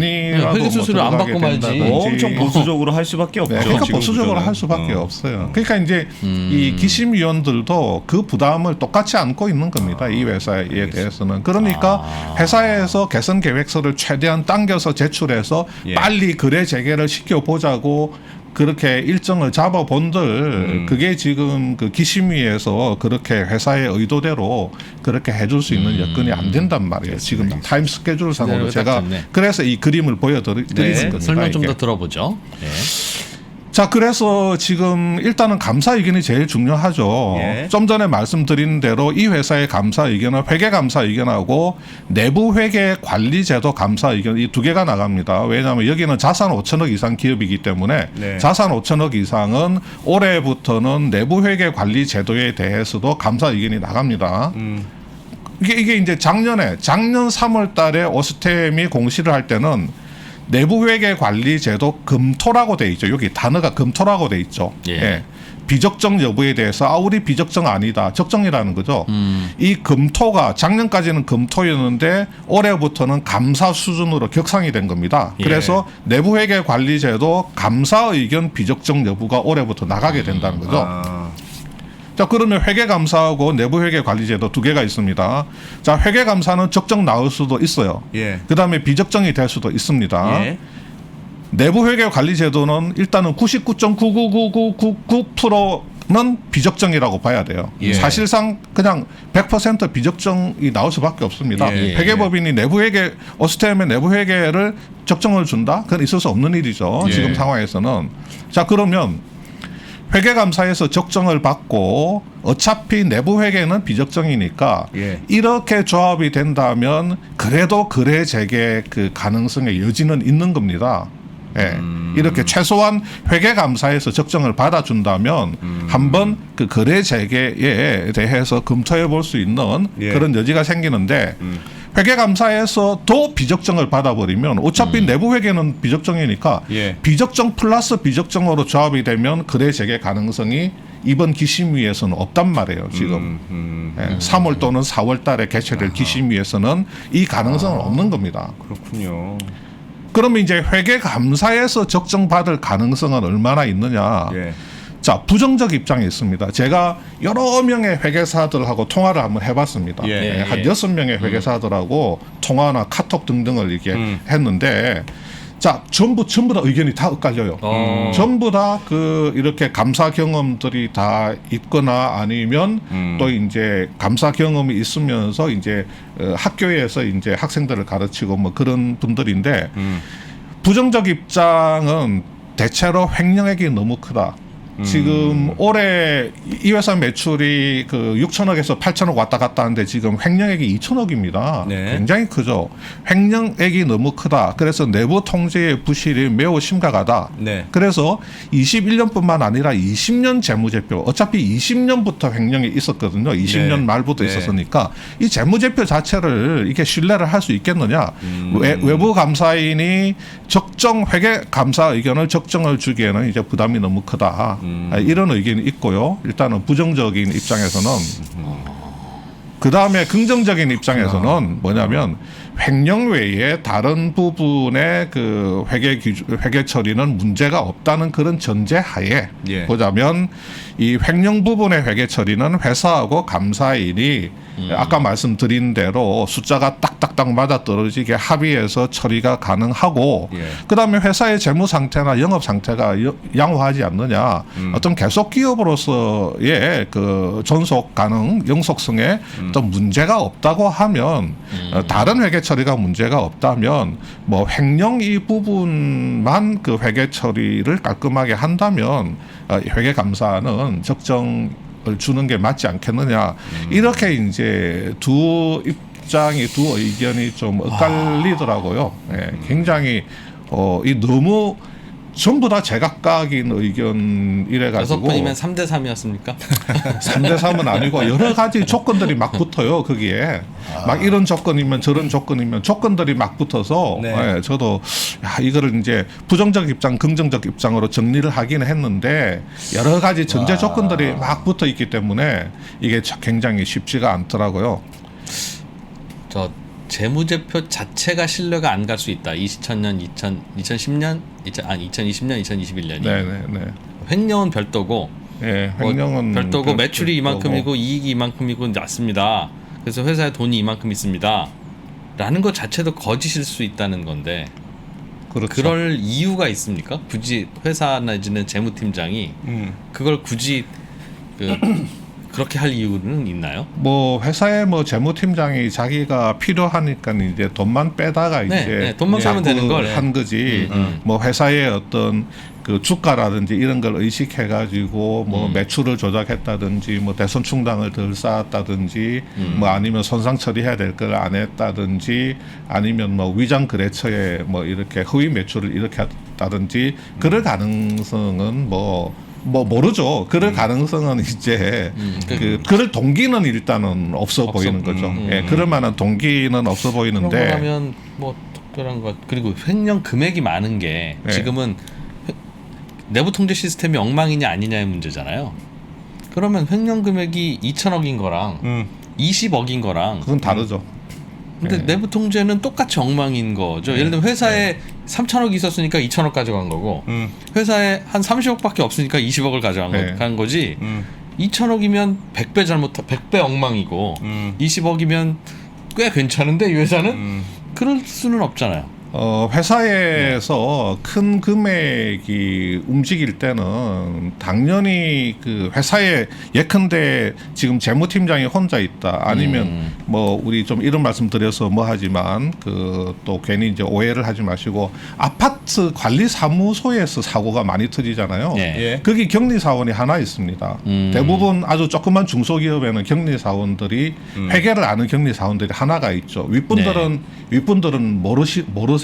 S1: 회계 수수료 안 받고 말지.
S5: 엄청 보수적으로 할 수밖에 없죠.
S4: 네, 그러니까
S5: 지금
S4: 보수적으로
S5: 구조는.
S4: 할 수밖에 없어요. 그러니까 이제 이 기심위원들도 그 부담을 똑같이 안고 있는 겁니다. 이 회사에 대해서는. 그러니까 회사에서 개선 계획서를 최대한 당겨서 제출해서
S5: 예.
S4: 빨리 거래 재개를 시켜보자고 그렇게 일정을 잡아본들 그게 지금 그 기심위에서 그렇게 회사의 의도대로 그렇게 해줄 수 있는 여건이 안 된단 말이에요. 지금 타임 스케줄 상으로
S1: 네,
S4: 제가
S1: 딱 좋네.
S4: 그래서 이 그림을 보여드리는 겁니다.
S1: 설명 좀
S4: 이게.
S1: 더 들어보죠. 예.
S4: 자, 그래서 지금 일단은 감사 의견이 제일 중요하죠.
S5: 예.
S4: 좀 전에 말씀드린 대로 이 회사의 감사 의견은 회계 감사 의견하고 내부 회계 관리 제도 감사 의견 이 두 개가 나갑니다. 왜냐하면 여기는 자산 5천억 이상 기업이기 때문에
S5: 네.
S4: 자산 5천억 이상은 올해부터는 내부 회계 관리 제도에 대해서도 감사 의견이 나갑니다. 이게 이제 작년 3월 달에 오스템이 공시를 할 때는 내부 회계 관리 제도 검토라고 돼 있죠. 여기 단어가 검토라고 돼 있죠.
S1: 예.
S4: 비적정 여부에 대해서 우리 비적정 아니다. 적정이라는 거죠. 이 검토가 작년까지는 검토였는데 올해부터는 감사 수준으로 격상이 된 겁니다.
S1: 예.
S4: 그래서 내부 회계 관리 제도 감사 의견 비적정 여부가 올해부터 나가게 된다는 거죠.
S5: 아,
S4: 자, 그러면 회계감사하고 내부 회계관리제도 두 개가 있습니다. 자, 회계감사는 적정 나올 수도 있어요.
S5: 예.
S4: 그 다음에 비적정이 될 수도 있습니다.
S5: 예.
S4: 내부 회계관리제도는 일단은 99.99999%는 비적정이라고 봐야 돼요.
S5: 예.
S4: 사실상 그냥 100% 비적정이 나올 수밖에 없습니다.
S5: 예.
S4: 회계법인이 내부 회계, 오스템의 내부 회계를 적정을 준다? 그건 있을 수 없는 일이죠.
S5: 예.
S4: 지금 상황에서는. 자, 그러면 회계감사에서 적정을 받고 어차피 내부 회계는 비적정이니까
S5: 예.
S4: 이렇게 조합이 된다면 그래도 거래 재개 그 가능성의 여지는 있는 겁니다. 예. 이렇게 최소한 회계감사에서 적정을 받아준다면 한번 그 거래 재개에 대해서 검토해 볼 수 있는
S5: 예.
S4: 그런 여지가 생기는데 회계감사에서 도 비적정을 받아버리면 어차피 내부 회계는 비적정이니까
S5: 예.
S4: 비적정 플러스 비적정으로 조합이 되면 거래 재개 가능성이 이번 기심위에서는 없단 말이에요. 지금 3월 또는 4월 달에 개최될 기심위에서는 이 가능성은 없는 겁니다.
S5: 그렇군요.
S4: 그러면 이제 회계감사에서 적정받을 가능성은 얼마나 있느냐.
S5: 예.
S4: 자, 부정적 입장이 있습니다. 제가 여러 명의 회계사들하고 통화를 한번 해봤습니다.
S5: 예,
S4: 한
S1: 예.
S4: 6명의 회계사들하고 통화나 카톡 등등을 이렇게 했는데 자, 전부 다 의견이 다 엇갈려요. 전부 다 그 이렇게 감사 경험들이 다 있거나 아니면 또 이제 감사 경험이 있으면서 이제 학교에서 이제 학생들을 가르치고 뭐 그런 분들인데 부정적 입장은 대체로 횡령액이 너무 크다. 지금 올해 이 회사 매출이 그 6천억에서 8천억 왔다 갔다 하는데 지금 횡령액이 2천억입니다.
S5: 네.
S4: 굉장히 크죠. 횡령액이 너무 크다. 그래서 내부 통제의 부실이 매우 심각하다.
S5: 네.
S4: 그래서 21년뿐만 아니라 20년 재무제표 어차피 20년부터 횡령이 있었거든요. 20년
S5: 네.
S4: 말부터
S5: 네.
S4: 있었으니까 이 재무제표 자체를 이렇게 신뢰를 할 수 있겠느냐. 외부 감사인이 적정 회계 감사 의견을 적정을 주기에는 이제 부담이 너무 크다. 이런 의견이 있고요. 일단은 부정적인 입장에서는 그 다음에 긍정적인 입장에서는 뭐냐면 횡령 외에 다른 부분의 그 회계 처리는 문제가 없다는 그런 전제하에
S5: 예.
S4: 보자면 이 횡령 부분의 회계 처리는 회사하고 감사인이 아까 말씀드린 대로 숫자가 딱딱딱 맞아 떨어지게 합의해서 처리가 가능하고
S5: 예.
S4: 그다음에 회사의 재무 상태나 영업 상태가 양호하지 않느냐 어떤 계속 기업으로서의 그 존속 가능 영속성에 어떤 문제가 없다고 하면 다른 회계 처리가 문제가 없다면 뭐 횡령 이 부분만 그 회계 처리를 깔끔하게 한다면 회계 감사는 적정을 주는 게 맞지 않겠느냐 이렇게 이제 두 의견이 좀 엇갈리더라고요. 예, 굉장히 이 너무 전부 다 제각각인 의견이래 가지고
S1: 6분이면 3대 3이었습니까?
S4: 3대 3은 아니고 여러 가지 조건들이 막 붙어요. 거기에 막 이런 조건이면 저런 조건이면 조건들이 막 붙어서
S5: 네.
S4: 예, 저도 이거를 이제 부정적 입장, 긍정적 입장으로 정리를 하기는 했는데 여러 가지 전제 조건들이 막 붙어 있기 때문에 이게 굉장히 쉽지가 않더라고요.
S1: 저 재무제표 자체가 신뢰가 안 갈 수 있다. 2000년, 2010년, 2020년, 2021년이.
S4: 네네네.
S1: 횡령은 별도고,
S4: 예,
S1: 뭐
S4: 횡령은
S1: 별도고 매출이
S4: 별도고.
S1: 이만큼이고 이익이 이만큼이고 낮습니다. 그래서 회사에 돈이 이만큼 있습니다. 라는 것 자체도 거짓일 수 있다는 건데
S4: 그렇죠.
S1: 그럴 이유가 있습니까? 굳이 회사 내지는 재무팀장이 그걸 굳이 그렇게 할 이유는 있나요?
S4: 뭐 회사의 뭐 재무팀장이 자기가 필요하니까 이제 돈만 빼다가
S1: 네,
S4: 이제
S1: 네, 돈만 빼면 되는 걸.
S4: 한 거지. 뭐 회사의 어떤 그 주가라든지 이런 걸 의식해가지고 뭐 매출을 조작했다든지 뭐 대선 충당을 덜 쌓았다든지 뭐 아니면 손상 처리해야 될 걸 안 했다든지 아니면 뭐 위장 거래처에 뭐 이렇게 허위 매출을 일으켰다든지 그럴 가능성은 뭐 모르죠. 그럴 가능성은 이제 그럴 동기는 일단은 없어 보이는 거죠. 예, 그럴 만한 동기는 없어 보이는데.
S1: 그런 거라면 뭐 특별한 것 그리고 횡령 금액이 많은 게
S4: 네.
S1: 지금은 내부 통제 시스템이 엉망이냐 아니냐의 문제잖아요. 그러면 횡령 금액이 2천억인 거랑 20억인 거랑
S4: 그건 다르죠.
S1: 근데
S4: 네.
S1: 내부 통제는 똑같이 엉망인 거죠. 예를 들면 회사에 3천억이 있었으니까 2천억 가져간 거고 회사에 한 30억밖에 없으니까 20억을 가져간
S4: 네.
S1: 간 거지. 2천억이면 100배 엉망이고 20억이면 꽤 괜찮은데 이 회사는 그럴 수는 없잖아요.
S4: 회사에서 큰 금액이 움직일 때는 당연히 그 회사에 예컨대 지금 재무팀장이 혼자 있다 아니면 뭐 우리 좀 이런 말씀 드려서 뭐 하지만 그 또 괜히 이제 오해를 하지 마시고 아파트 관리 사무소에서 사고가 많이 터지잖아요.
S1: 예.
S4: 거기 격리 사원이 하나 있습니다. 대부분 아주 조그만 중소기업에는 격리 사원들이 회계를 아는 격리 사원들이 하나가 있죠. 윗분들은 모르세요.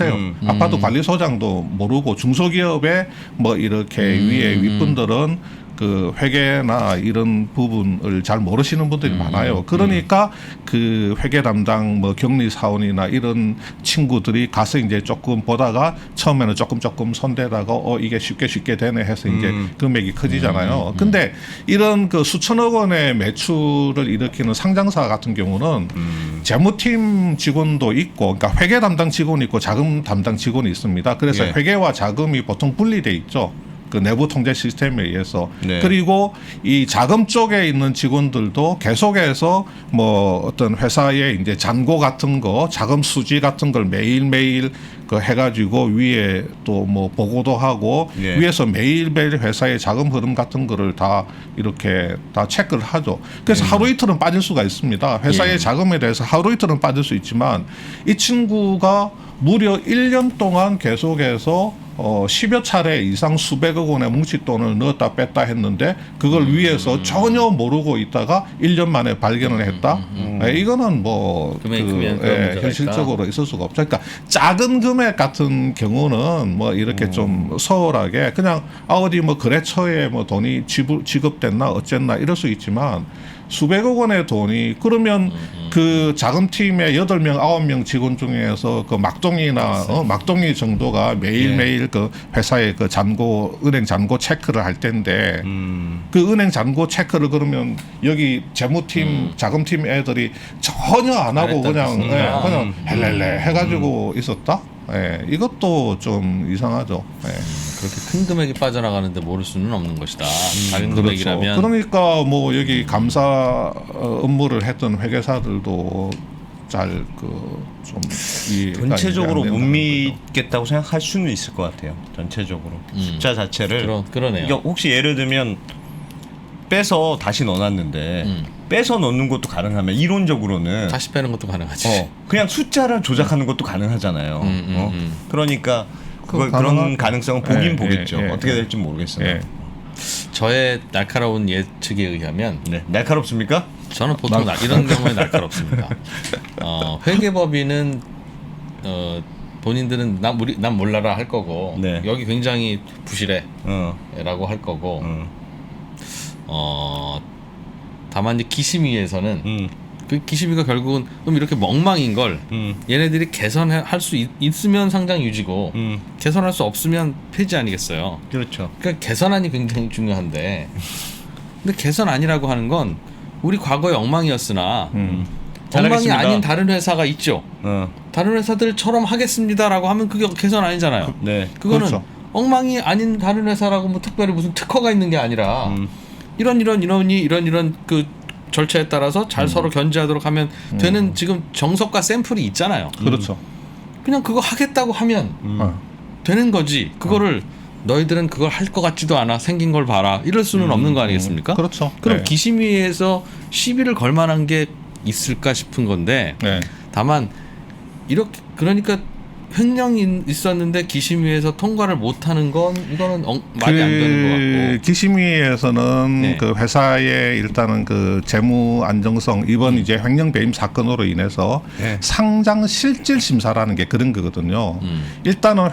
S4: 아파트 관리소장도 모르고 중소기업에 뭐 이렇게 위에 윗분들은 그 회계나 이런 부분을 잘 모르시는 분들이 많아요. 그러니까 그 회계 담당 뭐 격리 사원이나 이런 친구들이 가서 이제 조금 보다가 처음에는 조금 손대다가 이게 쉽게 되네 해서 이제 금액이 커지잖아요. 근데 이런 그 수천억 원의 매출을 일으키는 상장사 같은 경우는 재무팀 직원도 있고, 그러니까 회계 담당 직원이 있고 자금 담당 직원이 있습니다. 그래서
S5: 예.
S4: 회계와 자금이 보통 분리돼 있죠. 그 내부 통제 시스템에 의해서.
S5: 네.
S4: 그리고 이 자금 쪽에 있는 직원들도 계속해서 뭐 어떤 회사의 이제 잔고 같은 거, 자금 수지 같은 걸 매일매일 그 해가지고 위에 또 뭐 보고도 하고
S5: 예.
S4: 위에서 매일매일 회사의 자금 흐름 같은 거를 다 이렇게 다 체크를 하죠. 그래서 하루 이틀은 빠질 수가 있습니다. 회사의 자금에 대해서 하루 이틀은 빠질 수 있지만 이 친구가 무려 1년 동안 계속해서 10여 차례 이상 수백억 원의 뭉칫돈을 넣었다 뺐다 했는데 그걸 위에서 전혀 모르고 있다가 1년 만에 발견을 했다. 이거는 뭐
S1: 금액이 크면 그런 문제가
S4: 현실적으로 있을 수가 없죠. 그러니까 작은 금액 같은 경우는 뭐 이렇게 좀 소홀하게 그냥 어디 뭐 거래처에 뭐 돈이 지급됐나 어쨌나 이럴 수 있지만 수백억 원의 돈이 그러면 그 작은 팀의 8명, 9명 직원 중에서 그 막동이나 막동이 정도가 매일매일 그 회사의 그 잔고, 은행 잔고 체크를 할 텐데 그 은행 잔고 체크를 그러면 여기 재무팀, 작은 팀 애들이 전혀 안 하고 그냥 그냥 헬렐레 해가지고 있었다? 예, 이것도 좀 이상하죠. 예.
S1: 그렇게 큰 금액이 빠져나가는데 모를 수는 없는 것이다. 작은
S4: 그렇죠.
S1: 금액이라면
S4: 그러니까 뭐 여기 감사 업무를 했던 회계사들도 잘 그 좀
S5: 전체적으로 못 믿겠다고 생각할 수는 있을 것 같아요. 전체적으로 숫자 자체를
S1: 그러네요.
S5: 그러니까 혹시 예를 들면 빼서 다시 넣어놨는데 빼서 넣는 것도 가능하면 이론적으로는
S1: 다시 빼는 것도 가능하지.
S5: 그냥 숫자를 조작하는 것도 가능하잖아요. 그러니까 그런
S4: 가능한-
S5: 가능성은 보긴 보겠죠.
S4: 예,
S5: 어떻게
S4: 예.
S5: 될지 모르겠어요.
S4: 예.
S1: 저의 날카로운 예측에 의하면
S5: 네. 날카롭습니까?
S1: 저는 보통 이런 경우에 날카롭습니다. 회계법인은 본인들은 난 몰라라 할 거고
S5: 네.
S1: 여기 굉장히 부실해라고
S5: 어.
S1: 할 거고 다만 이제 기심위에서는 그 기심위가 결국은 그럼 이렇게 멍망인 걸 얘네들이 개선할 수 있으면 상장 유지고 개선할 수 없으면 폐지 아니겠어요.
S5: 그렇죠.
S1: 그러니까 개선안이 굉장히 중요한데 근데 개선안이라고 하는 건 우리 과거의 엉망이었으나 엉망이
S5: 잘하겠습니다.
S1: 아닌 다른 회사가 있죠. 다른 회사들처럼 하겠습니다라고 하면 그게 개선 아니잖아요.
S5: 네.
S1: 그거는
S4: 그렇죠.
S1: 엉망이 아닌 다른 회사라고 뭐 특별히 무슨 특허가 있는 게 아니라 이런 그 절차에 따라서 잘 서로 견제하도록 하면 되는 지금 정석과 샘플이 있잖아요.
S4: 그렇죠.
S1: 그냥 그거 하겠다고 하면 되는 거지. 그거를 너희들은 그걸 할 것 같지도 않아. 생긴 걸 봐라. 이럴 수는 없는 거 아니겠습니까?
S4: 그렇죠.
S1: 그럼
S4: 네.
S1: 기심위에서 시비를 걸 만한 게 있을까 싶은 건데
S4: 네.
S1: 다만 이렇게 그러니까 횡령이 있었는데 기심위에서 통과를 못하는 건 이거는 말이 안 되는 것 같고
S4: 기심위에서는
S1: 네.
S4: 그 회사의 일단은 그 재무 안정성 이번 이제 횡령 배임 사건으로 인해서
S5: 네.
S4: 상장 실질 심사라는 게 그런 거거든요. 일단은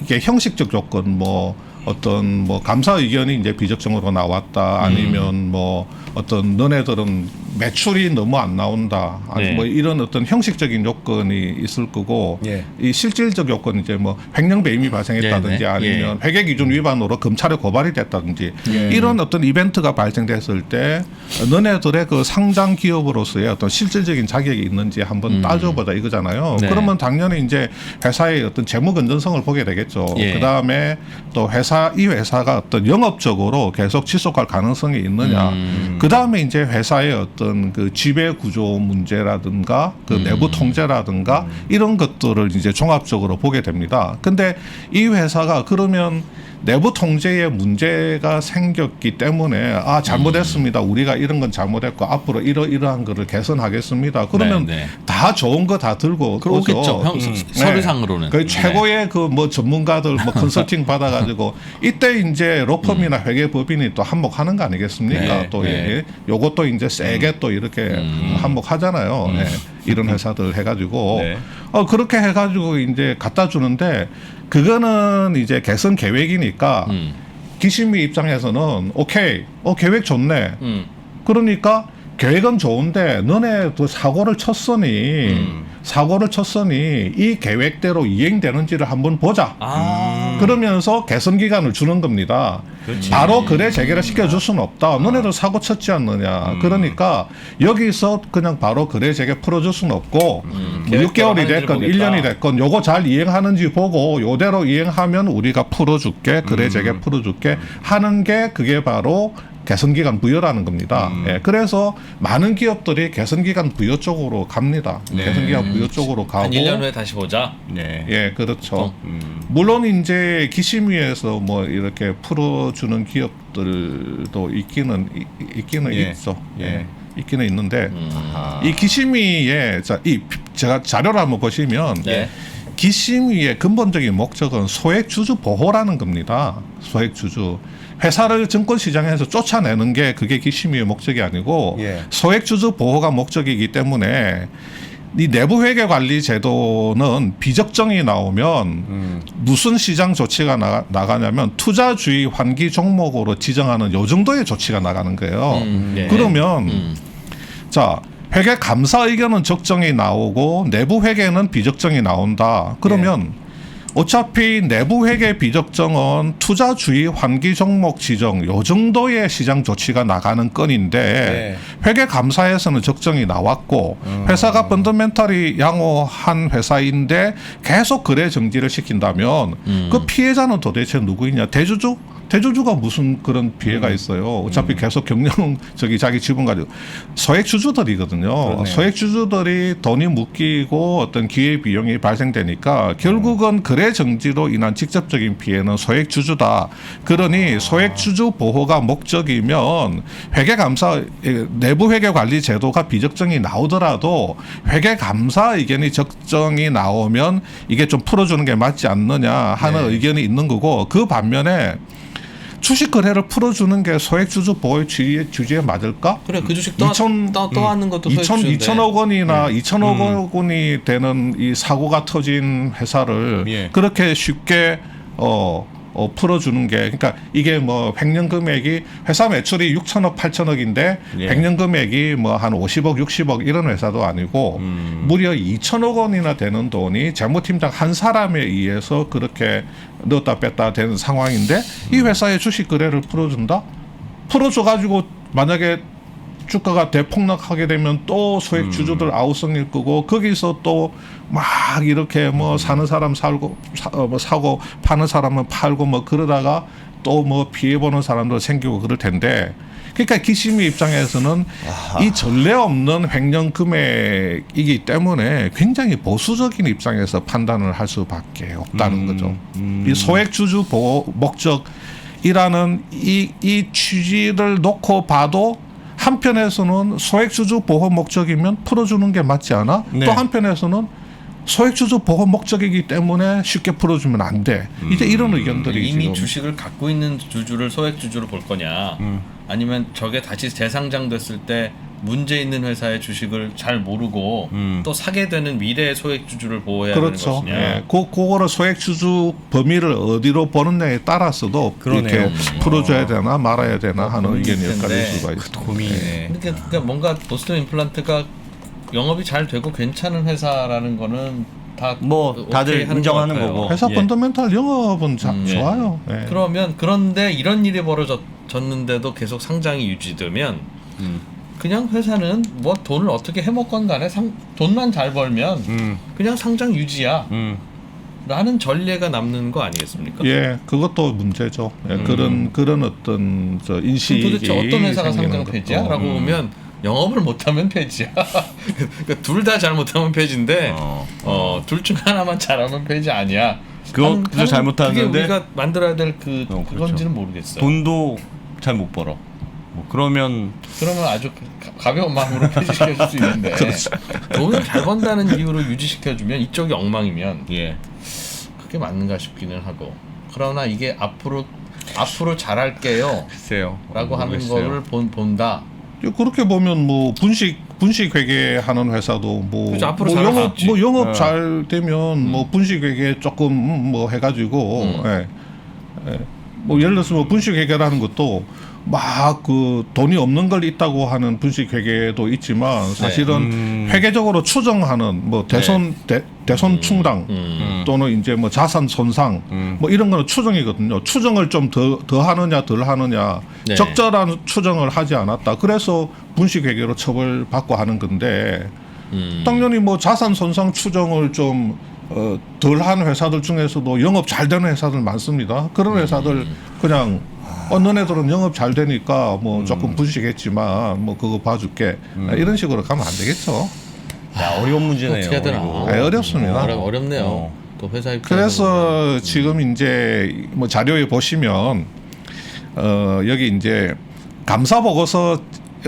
S4: 이게 형식적 조건 뭐 어떤 뭐 감사 의견이 이제 비적정으로 나왔다 아니면 뭐 어떤 너네들은 매출이 너무 안 나온다 아니
S1: 네.
S4: 뭐 이런 어떤 형식적인 요건이 있을 거고
S5: 예.
S4: 이 실질적 요건 이제 뭐 횡령 배임이 발생했다든지
S1: 네, 네.
S4: 아니면 회계 기준 위반으로 검찰에 고발이 됐다든지
S5: 예.
S4: 이런 어떤 이벤트가 발생됐을 때 너네들의 그 상장 기업으로서의 어떤 실질적인 자격이 있는지 한번 따져보자 이거잖아요.
S1: 네.
S4: 그러면 당연히 이제 회사의 어떤 재무 건전성을 보게 되겠죠.
S1: 예.
S4: 그 다음에 또 이 회사가 어떤 영업적으로 계속 지속할 가능성이 있느냐. 그 다음에 이제 회사의 어떤 그 지배 구조 문제라든가 그 내부 통제라든가 이런 것들을 이제 종합적으로 보게 됩니다. 근데 이 회사가 그러면 내부 통제에 문제가 생겼기 때문에 잘못했습니다. 우리가 이런 건 잘못했고 앞으로 이러한 거를 개선하겠습니다. 그러면
S1: 네, 네.
S4: 다 좋은 거 다 들고
S1: 그렇겠죠.
S4: 오죠.
S1: 서류상으로는.
S4: 그 최고의 그 뭐 전문가들 뭐 컨설팅 받아가지고 이때 이제 로펌이나 회계법인이 또 한몫하는 거 아니겠습니까?
S1: 네,
S4: 또
S1: 네.
S4: 요것도 이제 세게 또 이렇게 한몫하잖아요. 네. 이런 회사들 해가지고
S5: 네.
S4: 그렇게 해가지고 이제 갖다 주는데 그거는 이제 개선 계획이니까 기심위 입장에서는 오케이, 계획 좋네. 그러니까 계획은 좋은데 너네 그 사고를 쳤으니 이 계획대로 이행되는지를 한번 보자. 그러면서 개선 기간을 주는 겁니다.
S5: 그렇지.
S4: 바로 거래 재개를 시켜줄 수는 없다. 너네도 사고 쳤지 않느냐. 그러니까 여기서 그냥 바로 거래 재개 풀어줄 수는 없고 뭐
S1: 계획대로
S4: 6개월이
S1: 하는지를
S4: 됐건
S1: 보겠다.
S4: 1년이 됐건 요거 잘 이행하는지 보고 요대로 이행하면 우리가 풀어줄게. 거래 재개 풀어줄게. 하는 게 그게 바로 개선기간 부여라는 겁니다. 예, 그래서 많은 기업들이 개선기간 부여 쪽으로 갑니다.
S5: 네.
S4: 개선기간 부여 쪽으로 가고.
S1: 한 1년 후에 다시 보자.
S5: 네.
S4: 예, 그렇죠. 물론 이제 기심위에서 뭐 이렇게 풀어주는 기업들도 있기는
S5: 예.
S4: 있죠.
S5: 예.
S4: 예. 있기는 있는데
S5: 아하.
S4: 이 기심위에 제가 자료를 한번 보시면
S1: 네.
S4: 기심위의 근본적인 목적은 소액주주 보호라는 겁니다. 소액주주. 회사를 증권시장에서 쫓아내는 게 그게 기심위의 목적이 아니고
S5: 예.
S4: 소액주주 보호가 목적이기 때문에 이 내부 회계 관리 제도는 비적정이 나오면 무슨 시장 조치가 나가냐면 투자주의 환기 종목으로 지정하는 요 정도의 조치가 나가는 거예요.
S1: 네.
S4: 그러면 자 회계 감사 의견은 적정이 나오고 내부 회계는 비적정이 나온다. 그러면 어차피 내부 회계 비적정은 투자 주의 환기 종목 지정 요 정도의 시장 조치가 나가는 건인데 회계 감사에서는 적정이 나왔고 회사가 펀더멘탈이 양호한 회사인데 계속 거래 정지를 시킨다면 그 피해자는 도대체 누구이냐? 대주주가 무슨 그런 피해가 있어요. 어차피 계속 경영 자기 지분 가지고 소액 주주들이거든요.
S5: 그러네요.
S4: 소액 주주들이 돈이 묶이고 어떤 기회 비용이 발생되니까 결국은 거래 정지로 인한 직접적인 피해는 소액 주주다. 그러니 소액 주주 보호가 목적이면 회계 감사 내부 회계 관리 제도가 비적정이 나오더라도 회계 감사 의견이 적정이 나오면 이게 좀 풀어주는 게 맞지 않느냐 하는 의견이 있는 거고 그 반면에 주식 거래를 풀어주는 게 소액 주주 보호 주의에 맞을까?
S1: 그래 그 주식 또 하는 것도 소액 주주인데.
S4: 2천억 원이나 2천억 원이 되는 이 사고가 터진 회사를 그렇게 쉽게 풀어주는 게 그러니까 이게 뭐 횡령 금액이 회사 매출이 6천억 8천억인데 횡령 금액이 뭐 한 50억 60억 이런 회사도 아니고 무려 2천억 원이나 되는 돈이 재무팀장 한 사람에 의해서 그렇게 넣었다 뺐다 되는 상황인데 이 회사의 주식 거래를 풀어준다? 풀어줘가지고 만약에 주가가 대폭락하게 되면 또 소액 주주들 아우성일 거고 거기서 또 막 이렇게 뭐 사는 사람 사고 파는 사람은 팔고 뭐 그러다가 또 뭐 피해 보는 사람도 생기고 그럴 텐데 그러니까 기심의 입장에서는 이 전례 없는 횡령 금액이기 때문에 굉장히 보수적인 입장에서 판단을 할 수밖에 없다는 거죠. 이 소액 주주 보호 목적이라는 이 취지를 놓고 봐도 한편에서는 소액주주 보호 목적이면 풀어주는 게 맞지 않아? 또 한편에서는 소액주주 보호 목적이기 때문에 쉽게 풀어주면 안 돼. 이제 이런 의견들이
S1: 이미
S4: 지금.
S1: 주식을 갖고 있는 주주를 소액주주로 볼 거냐 아니면 저게 다시 재상장됐을 때 문제 있는 회사의 주식을 잘 모르고 또 사게 되는 미래의 소액주주를 보호해야 되는 것이냐.
S4: 예. 그거를 소액주주 범위를 어디로 보느냐에 따라서도 이렇게 풀어줘야 되나 말아야 되나 하는 의견이 엇갈릴 수가 있습니다.
S5: 고민이네.
S1: 그러니까 뭔가 보스턴 임플란트가 영업이 잘 되고 괜찮은 회사라는 거는 다
S5: 뭐 다들 인정하는 거고.
S4: 회사 펀더멘탈 영업은 좋아요. 예.
S1: 그런데 이런 일이 벌어졌는데도 계속 상장이 유지되면 그냥 회사는 뭐 돈을 어떻게 해먹건 간에 돈만 잘 벌면 그냥 상장 유지야 라는 전례가 남는 거 아니겠습니까?
S4: 예, 그것도 문제죠. 예, 그런 어떤 저 인식이
S1: 도대체 어떤 회사가 상장
S4: 것도.
S1: 폐지야? 라고 보면 영업을 못하면 폐지야. 그러니까 둘 다 잘못하면 폐지인데 둘 중 하나만 잘하면 폐지 아니야.
S5: 그거 잘못하는데
S1: 그게 우리가 만들어야 될
S5: 그렇죠.
S1: 그건지는 모르겠어요.
S5: 돈도 잘 못 벌어. 뭐 그러면
S1: 아주 가벼운 마음으로 폐지시켜줄 수 있는데 돈을 잘 번다는 이유로 유지시켜주면 이쪽이 엉망이면 그게 맞는가 싶기는 하고 그러나 이게 앞으로 잘할게요
S5: 글쎄요.
S1: 라고 하는 거를 본다.
S4: 그렇게 보면 뭐 분식 회계하는 회사도 뭐,
S1: 그렇죠. 앞으로
S4: 뭐
S1: 잘할 수 있지.
S4: 영업 잘 되면 뭐 분식 회계 조금 뭐 해가지고 뭐 예를 들어서 뭐 분식 회계라는 것도 막 그 돈이 없는 걸 있다고 하는 분식 회계도 있지만 사실은 회계적으로 추정하는 뭐 대손 충당 또는 이제 뭐 자산 손상 뭐 이런 거는 추정이거든요. 추정을 좀 더 하느냐 덜 하느냐 적절한 추정을 하지 않았다. 그래서 분식 회계로 처벌받고 하는 건데 당연히 뭐 자산 손상 추정을 좀 덜한 회사들 중에서도 영업 잘 되는 회사들 많습니다. 그런 회사들 그냥 너네들은 영업 잘 되니까 뭐 조금 분식했지만 뭐 그거 봐줄게 이런 식으로 가면 안 되겠죠.
S5: 야, 어려운 문제네요.
S1: 어떻게 해야 되나?
S4: 어렵습니다.
S1: 어렵네요. 또 회사 입장에서
S4: 그래서 지금 이제 뭐 자료에 보시면 여기 이제 감사 보고서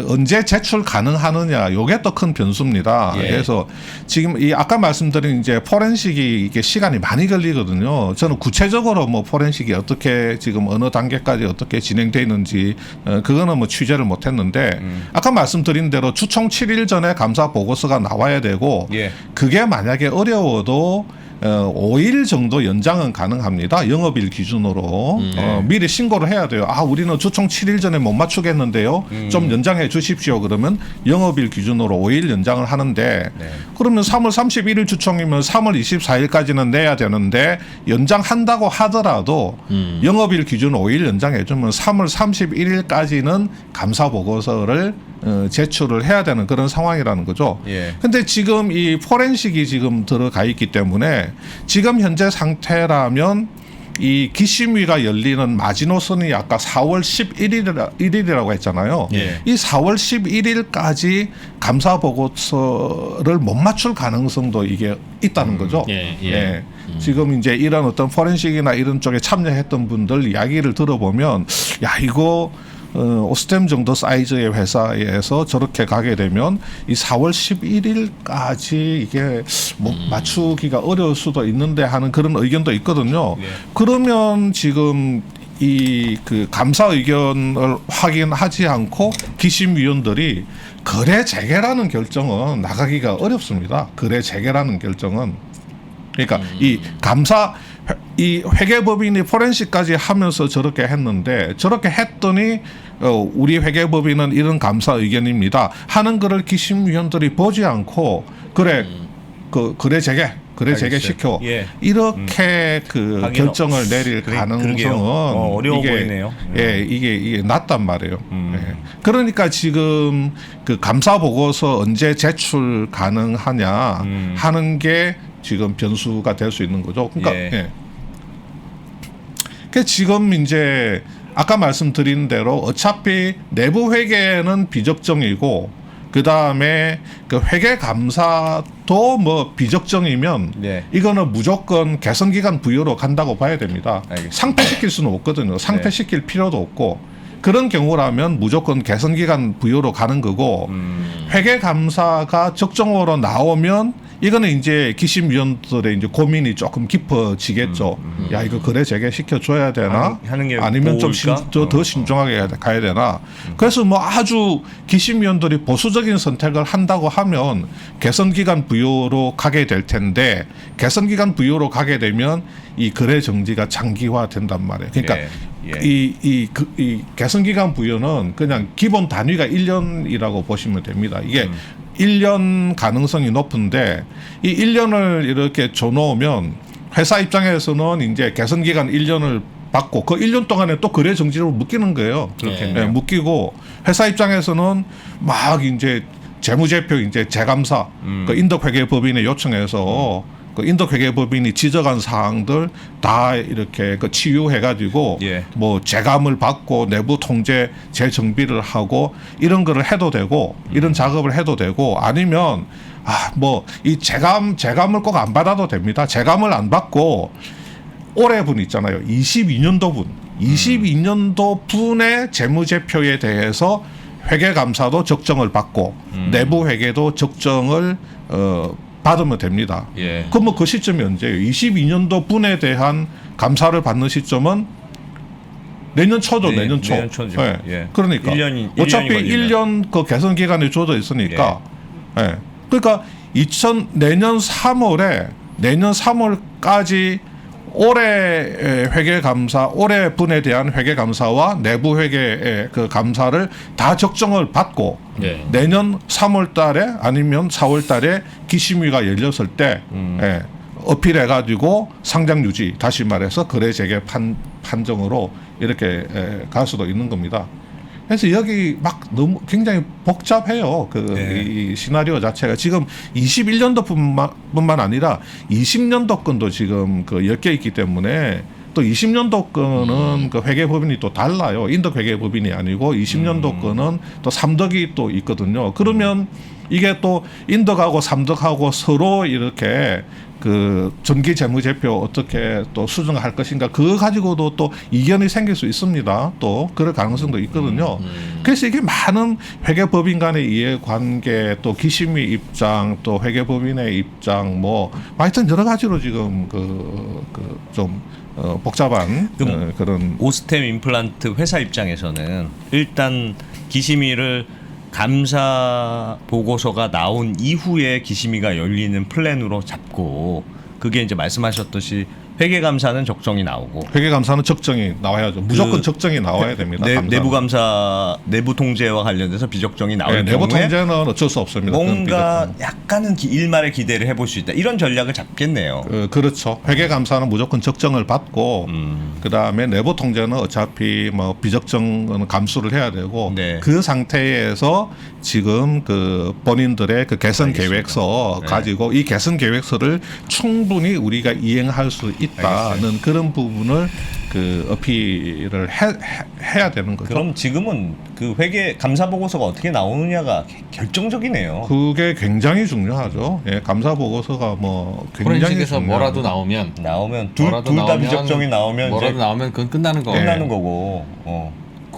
S4: 언제 제출 가능하느냐 요게 또 큰 변수입니다. 그래서 지금 이 아까 말씀드린 이제 포렌식이 이게 시간이 많이 걸리거든요. 저는 구체적으로 뭐 포렌식이 어떻게 지금 어느 단계까지 어떻게 진행돼 있는지 그거는 뭐 취재를 못했는데 아까 말씀드린 대로 주총 7일 전에 감사 보고서가 나와야 되고 그게 만약에 어려워도 5일 정도 연장은 가능합니다. 영업일 기준으로 미리 신고를 해야 돼요. 아 우리는 주총 7일 전에 못 맞추겠는데요. 좀 연장해 주십시오. 그러면 영업일 기준으로 5일 연장을 하는데 그러면 3월 31일 주총이면 3월 24일까지는 내야 되는데 연장한다고 하더라도 영업일 기준 5일 연장해 주면 3월 31일까지는 감사 보고서를 제출을 해야 되는 그런 상황이라는 거죠.
S5: 예.
S4: 근데 지금 이 포렌식이 지금 들어가 있기 때문에 지금 현재 상태라면 이 기심위가 열리는 마지노선이 아까 4월 11일이라고 했잖아요.
S5: 예.
S4: 이 4월 11일까지 감사 보고서를 못 맞출 가능성도 이게 있다는 거죠.
S1: 예.
S4: 지금 이제 이런 어떤 포렌식이나 이런 쪽에 참여했던 분들 이야기를 들어보면 야 이거 오스템 정도 사이즈의 회사에서 저렇게 가게 되면 이 4월 11일까지 이게 뭐 맞추기가 어려울 수도 있는데 하는 그런 의견도 있거든요.
S5: 예.
S4: 그러면 지금 이 그 감사 의견을 확인하지 않고 기심위원들이 거래 재개라는 결정은 나가기가 어렵습니다. 거래 재개라는 결정은 그러니까 이 감사 이 회계법인이 포렌식까지 하면서 저렇게 했는데 저렇게 했더니 우리 회계법인은 이런 감사 의견입니다 하는 거를 기심위원들이 보지 않고 그래 그 거래 재개 시켜
S5: 예.
S4: 이렇게 그
S5: 하긴
S4: 결정을 내릴 가능성은
S5: 어려워 보이네요.
S4: 이게 낮단 말이에요. 예. 그러니까 지금 그 감사 보고서 언제 제출 가능하냐 하는 게 지금 변수가 될 수 있는 거죠. 그러니까
S5: 예.
S4: 그 지금 이제 아까 말씀드린 대로 어차피 내부 회계는 비적정이고 그 다음에 그 회계 감사도 뭐 비적정이면
S5: 네.
S4: 이거는 무조건 개선 기간 부여로 간다고 봐야 됩니다.
S5: 알겠습니다.
S4: 상폐시킬 수는 없거든요. 상폐시킬 필요도 없고 그런 경우라면 무조건 개선 기간 부여로 가는 거고 회계 감사가 적정으로 나오면 이거는 이제 기심위원들의 이제 고민이 조금 깊어지겠죠. 야 이거 거래 재개 시켜줘야 되나?
S5: 하는 게
S4: 아니면 좀
S5: 좋을까?
S4: 더 신중하게 가야 되나? 그래서 뭐 아주 기심위원들이 보수적인 선택을 한다고 하면 개선 기간 부여로 가게 될 텐데 개선 기간 부여로 가게 되면 이 거래 정지가 장기화된단 말이에요. 그러니까
S5: 예.
S4: 이 개선 기간 부여는 그냥 기본 단위가 1년이라고 보시면 됩니다. 이게 1년 가능성이 높은데 이 1년을 이렇게 줘놓으면 회사 입장에서는 이제 개선 기간 1년을 받고 그 1년 동안에 또 거래 정지로 묶이는 거예요.
S5: 그렇겠네요.
S4: 묶이고 회사 입장에서는 막 이제 재무제표 이제 재감사 그 인덕회계법인에 요청해서 그 인덕회계법인이 지적한 사항들 다 이렇게 그 치유해가지고
S5: 예.
S4: 뭐 재감을 받고 내부 통제 재정비를 하고 이런 거를 해도 되고 이런 작업을 해도 되고 아니면 뭐 이 재감을 꼭 안 받아도 됩니다. 재감을 안 받고 올해 분 있잖아요. 22년도 분의 재무제표에 대해서 회계감사도 적정을 받고 내부 회계도 적정을 받으면 됩니다.
S5: 예.
S4: 그럼 뭐 그 시점이 언제예요? 22년도 분에 대한 감사를 받는 시점은 내년 초죠. 내년 초.
S5: 내년 초죠.
S4: 예.
S5: 예.
S4: 그러니까
S5: 1년이
S4: 어차피
S5: 걸리면.
S4: 1년 그 개선 기간이 주어져 있으니까. 예. 그러니까 내년 3월까지 올해 회계 감사, 올해 분에 대한 회계 감사와 내부 회계 그 감사를 다 적정을 받고
S1: 예.
S4: 내년 3월달에 아니면 4월달에 기심위가 열렸을 때 어필해가지고 상장 유지, 다시 말해서 거래 재개 판정으로 이렇게 갈 수도 있는 겁니다. 그래서 여기 막 너무 굉장히 복잡해요. 이 시나리오 자체가 지금 21년도뿐만 아니라 20년도 건도 지금 그 10개 있기 때문에 또 20년도 건은 그 회계법인이 또 달라요. 인덕 회계법인이 아니고 20년도 건은 또 삼덕이 또 있거든요. 그러면 이게 또 인덕하고 삼덕하고 서로 이렇게 그 전기 재무제표 어떻게 또 수정할 것인가 그거 가지고도 또 이견이 생길 수 있습니다. 또 그럴 가능성도 있거든요. 그래서 이게 많은 회계법인 간의 이해관계 또 기심위 입장 또 회계법인의 입장 뭐 하여튼 여러 가지로 지금 좀 복잡한 그런
S5: 오스템 임플란트 회사 입장에서는 일단 기심위를 감사 보고서가 나온 이후에 기심위가 열리는 플랜으로 잡고 그게 이제 말씀하셨듯이 회계감사는 적정이 나오고
S4: 회계감사는 적정이 나와야죠. 무조건 적정이 나와야 됩니다. 감사는.
S5: 내부감사 내부 통제와 관련돼서 비적정이 나올
S4: 내부
S5: 경우에
S4: 통제는 어쩔 수 없습니다. 그건
S5: 뭔가
S4: 비적정.
S5: 약간은 일말의 기대를 해볼 수 있다. 이런 전략을 잡겠네요.
S4: 그렇죠. 회계감사는 무조건 적정을 받고 그다음에 내부 통제는 어차피 뭐 비적정은 감수를 해야 되고
S5: 네.
S4: 그 상태에서 지금 그 본인들의 그 개선
S5: 알겠습니다.
S4: 계획서
S5: 네.
S4: 가지고 이 개선 계획서를 충분히 우리가 이행할 수 있다는 그런 부분을 그 어필을 해야 되는 거죠.
S5: 그럼 지금은 그 회계 감사 보고서가 어떻게 나오느냐가 결정적이네요.
S4: 그게 굉장히 중요하죠. 예, 감사 보고서가 뭐 굉장히
S1: 포렌식에서
S4: 중요합니다.
S1: 뭐라도 나오면
S5: 나오면
S1: 뭐라도
S5: 둘 다
S1: 나오면
S5: 비적정이 나오면
S1: 뭐라도
S5: 이제
S1: 나오면 그건 끝나는 거고.
S5: 끝나는 거고.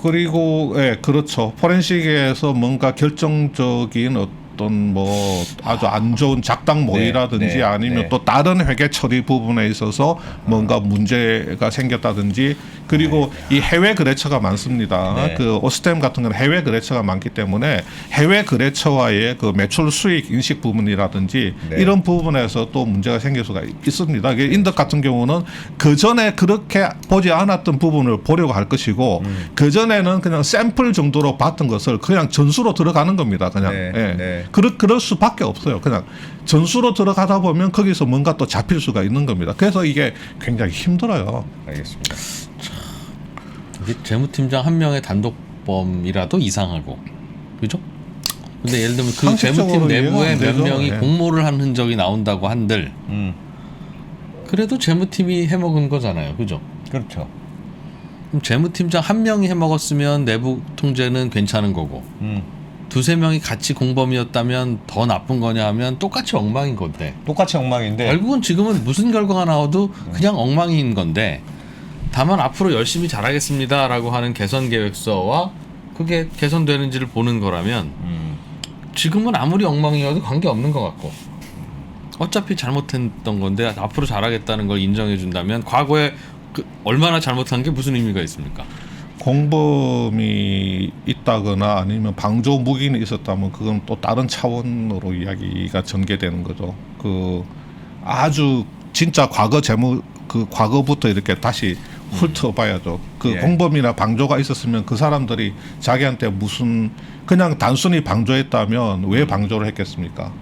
S4: 그리고 예, 그렇죠. 포렌식에서 뭔가 결정적인 어떤 뭐 아주 안 좋은 작당 모의라든지
S5: 네,
S4: 아니면
S5: 네.
S4: 또 다른 회계 처리 부분에 있어서 뭔가 문제가 생겼다든지 그리고 이 해외 거래처가 많습니다.
S5: 네.
S4: 그 오스템 같은 건 해외 거래처가 많기 때문에 해외 거래처와의 그 매출 수익 인식 부분이라든지
S5: 네.
S4: 이런 부분에서 또 문제가 생길 수가 있습니다. 인덕 같은 경우는 그 전에 그렇게 보지 않았던 부분을 보려고 할 것이고 그 전에는 그냥 샘플 정도로 봤던 것을 그냥 전수로 들어가는 겁니다. 그냥
S5: 네,
S4: 예.
S5: 네.
S4: 그럴 수밖에 없어요. 그냥 전수로 들어가다 보면 거기서 뭔가 또 잡힐 수가 있는 겁니다. 그래서 이게 굉장히 힘들어요.
S5: 알겠습니다.
S1: 이게 재무팀장 한 명의 단독범이라도 이상하고, 그죠? 근데 예를 들면 그
S4: 상식적으로
S1: 재무팀 내부에
S4: 이해가
S1: 몇
S4: 안 되죠.
S1: 명이
S4: 네.
S1: 공모를 한 흔적이 나온다고 한들, 그래도 재무팀이 해먹은 거잖아요, 그죠?
S5: 그렇죠.
S1: 그럼 재무팀장 한 명이 해먹었으면 내부 통제는 괜찮은 거고, 두세 명이 같이 공범이었다면 더 나쁜 거냐 하면 똑같이 엉망인 건데,
S5: 똑같이 엉망인데
S1: 결국은 지금은 무슨 결과가 나와도 그냥 엉망인 건데, 다만 앞으로 열심히 잘하겠습니다라고 하는 개선 계획서와 그게 개선되는지를 보는 거라면 지금은 아무리 엉망이어도 관계 없는 것 같고, 어차피 잘못했던 건데 앞으로 잘하겠다는 걸 인정해 준다면 과거에 얼마나 잘못한 게 무슨 의미가 있습니까?
S4: 공범이 있다거나 아니면 방조 무기는 있었다면 그건 또 다른 차원으로 이야기가 전개되는 거죠. 그 아주 진짜 과거 재무 그 과거부터 이렇게 다시 훑어봐야죠. 그
S5: 예.
S4: 공범이나 방조가 있었으면 그 사람들이 자기한테 무슨 그냥 단순히 방조했다면 왜 방조를 했겠습니까?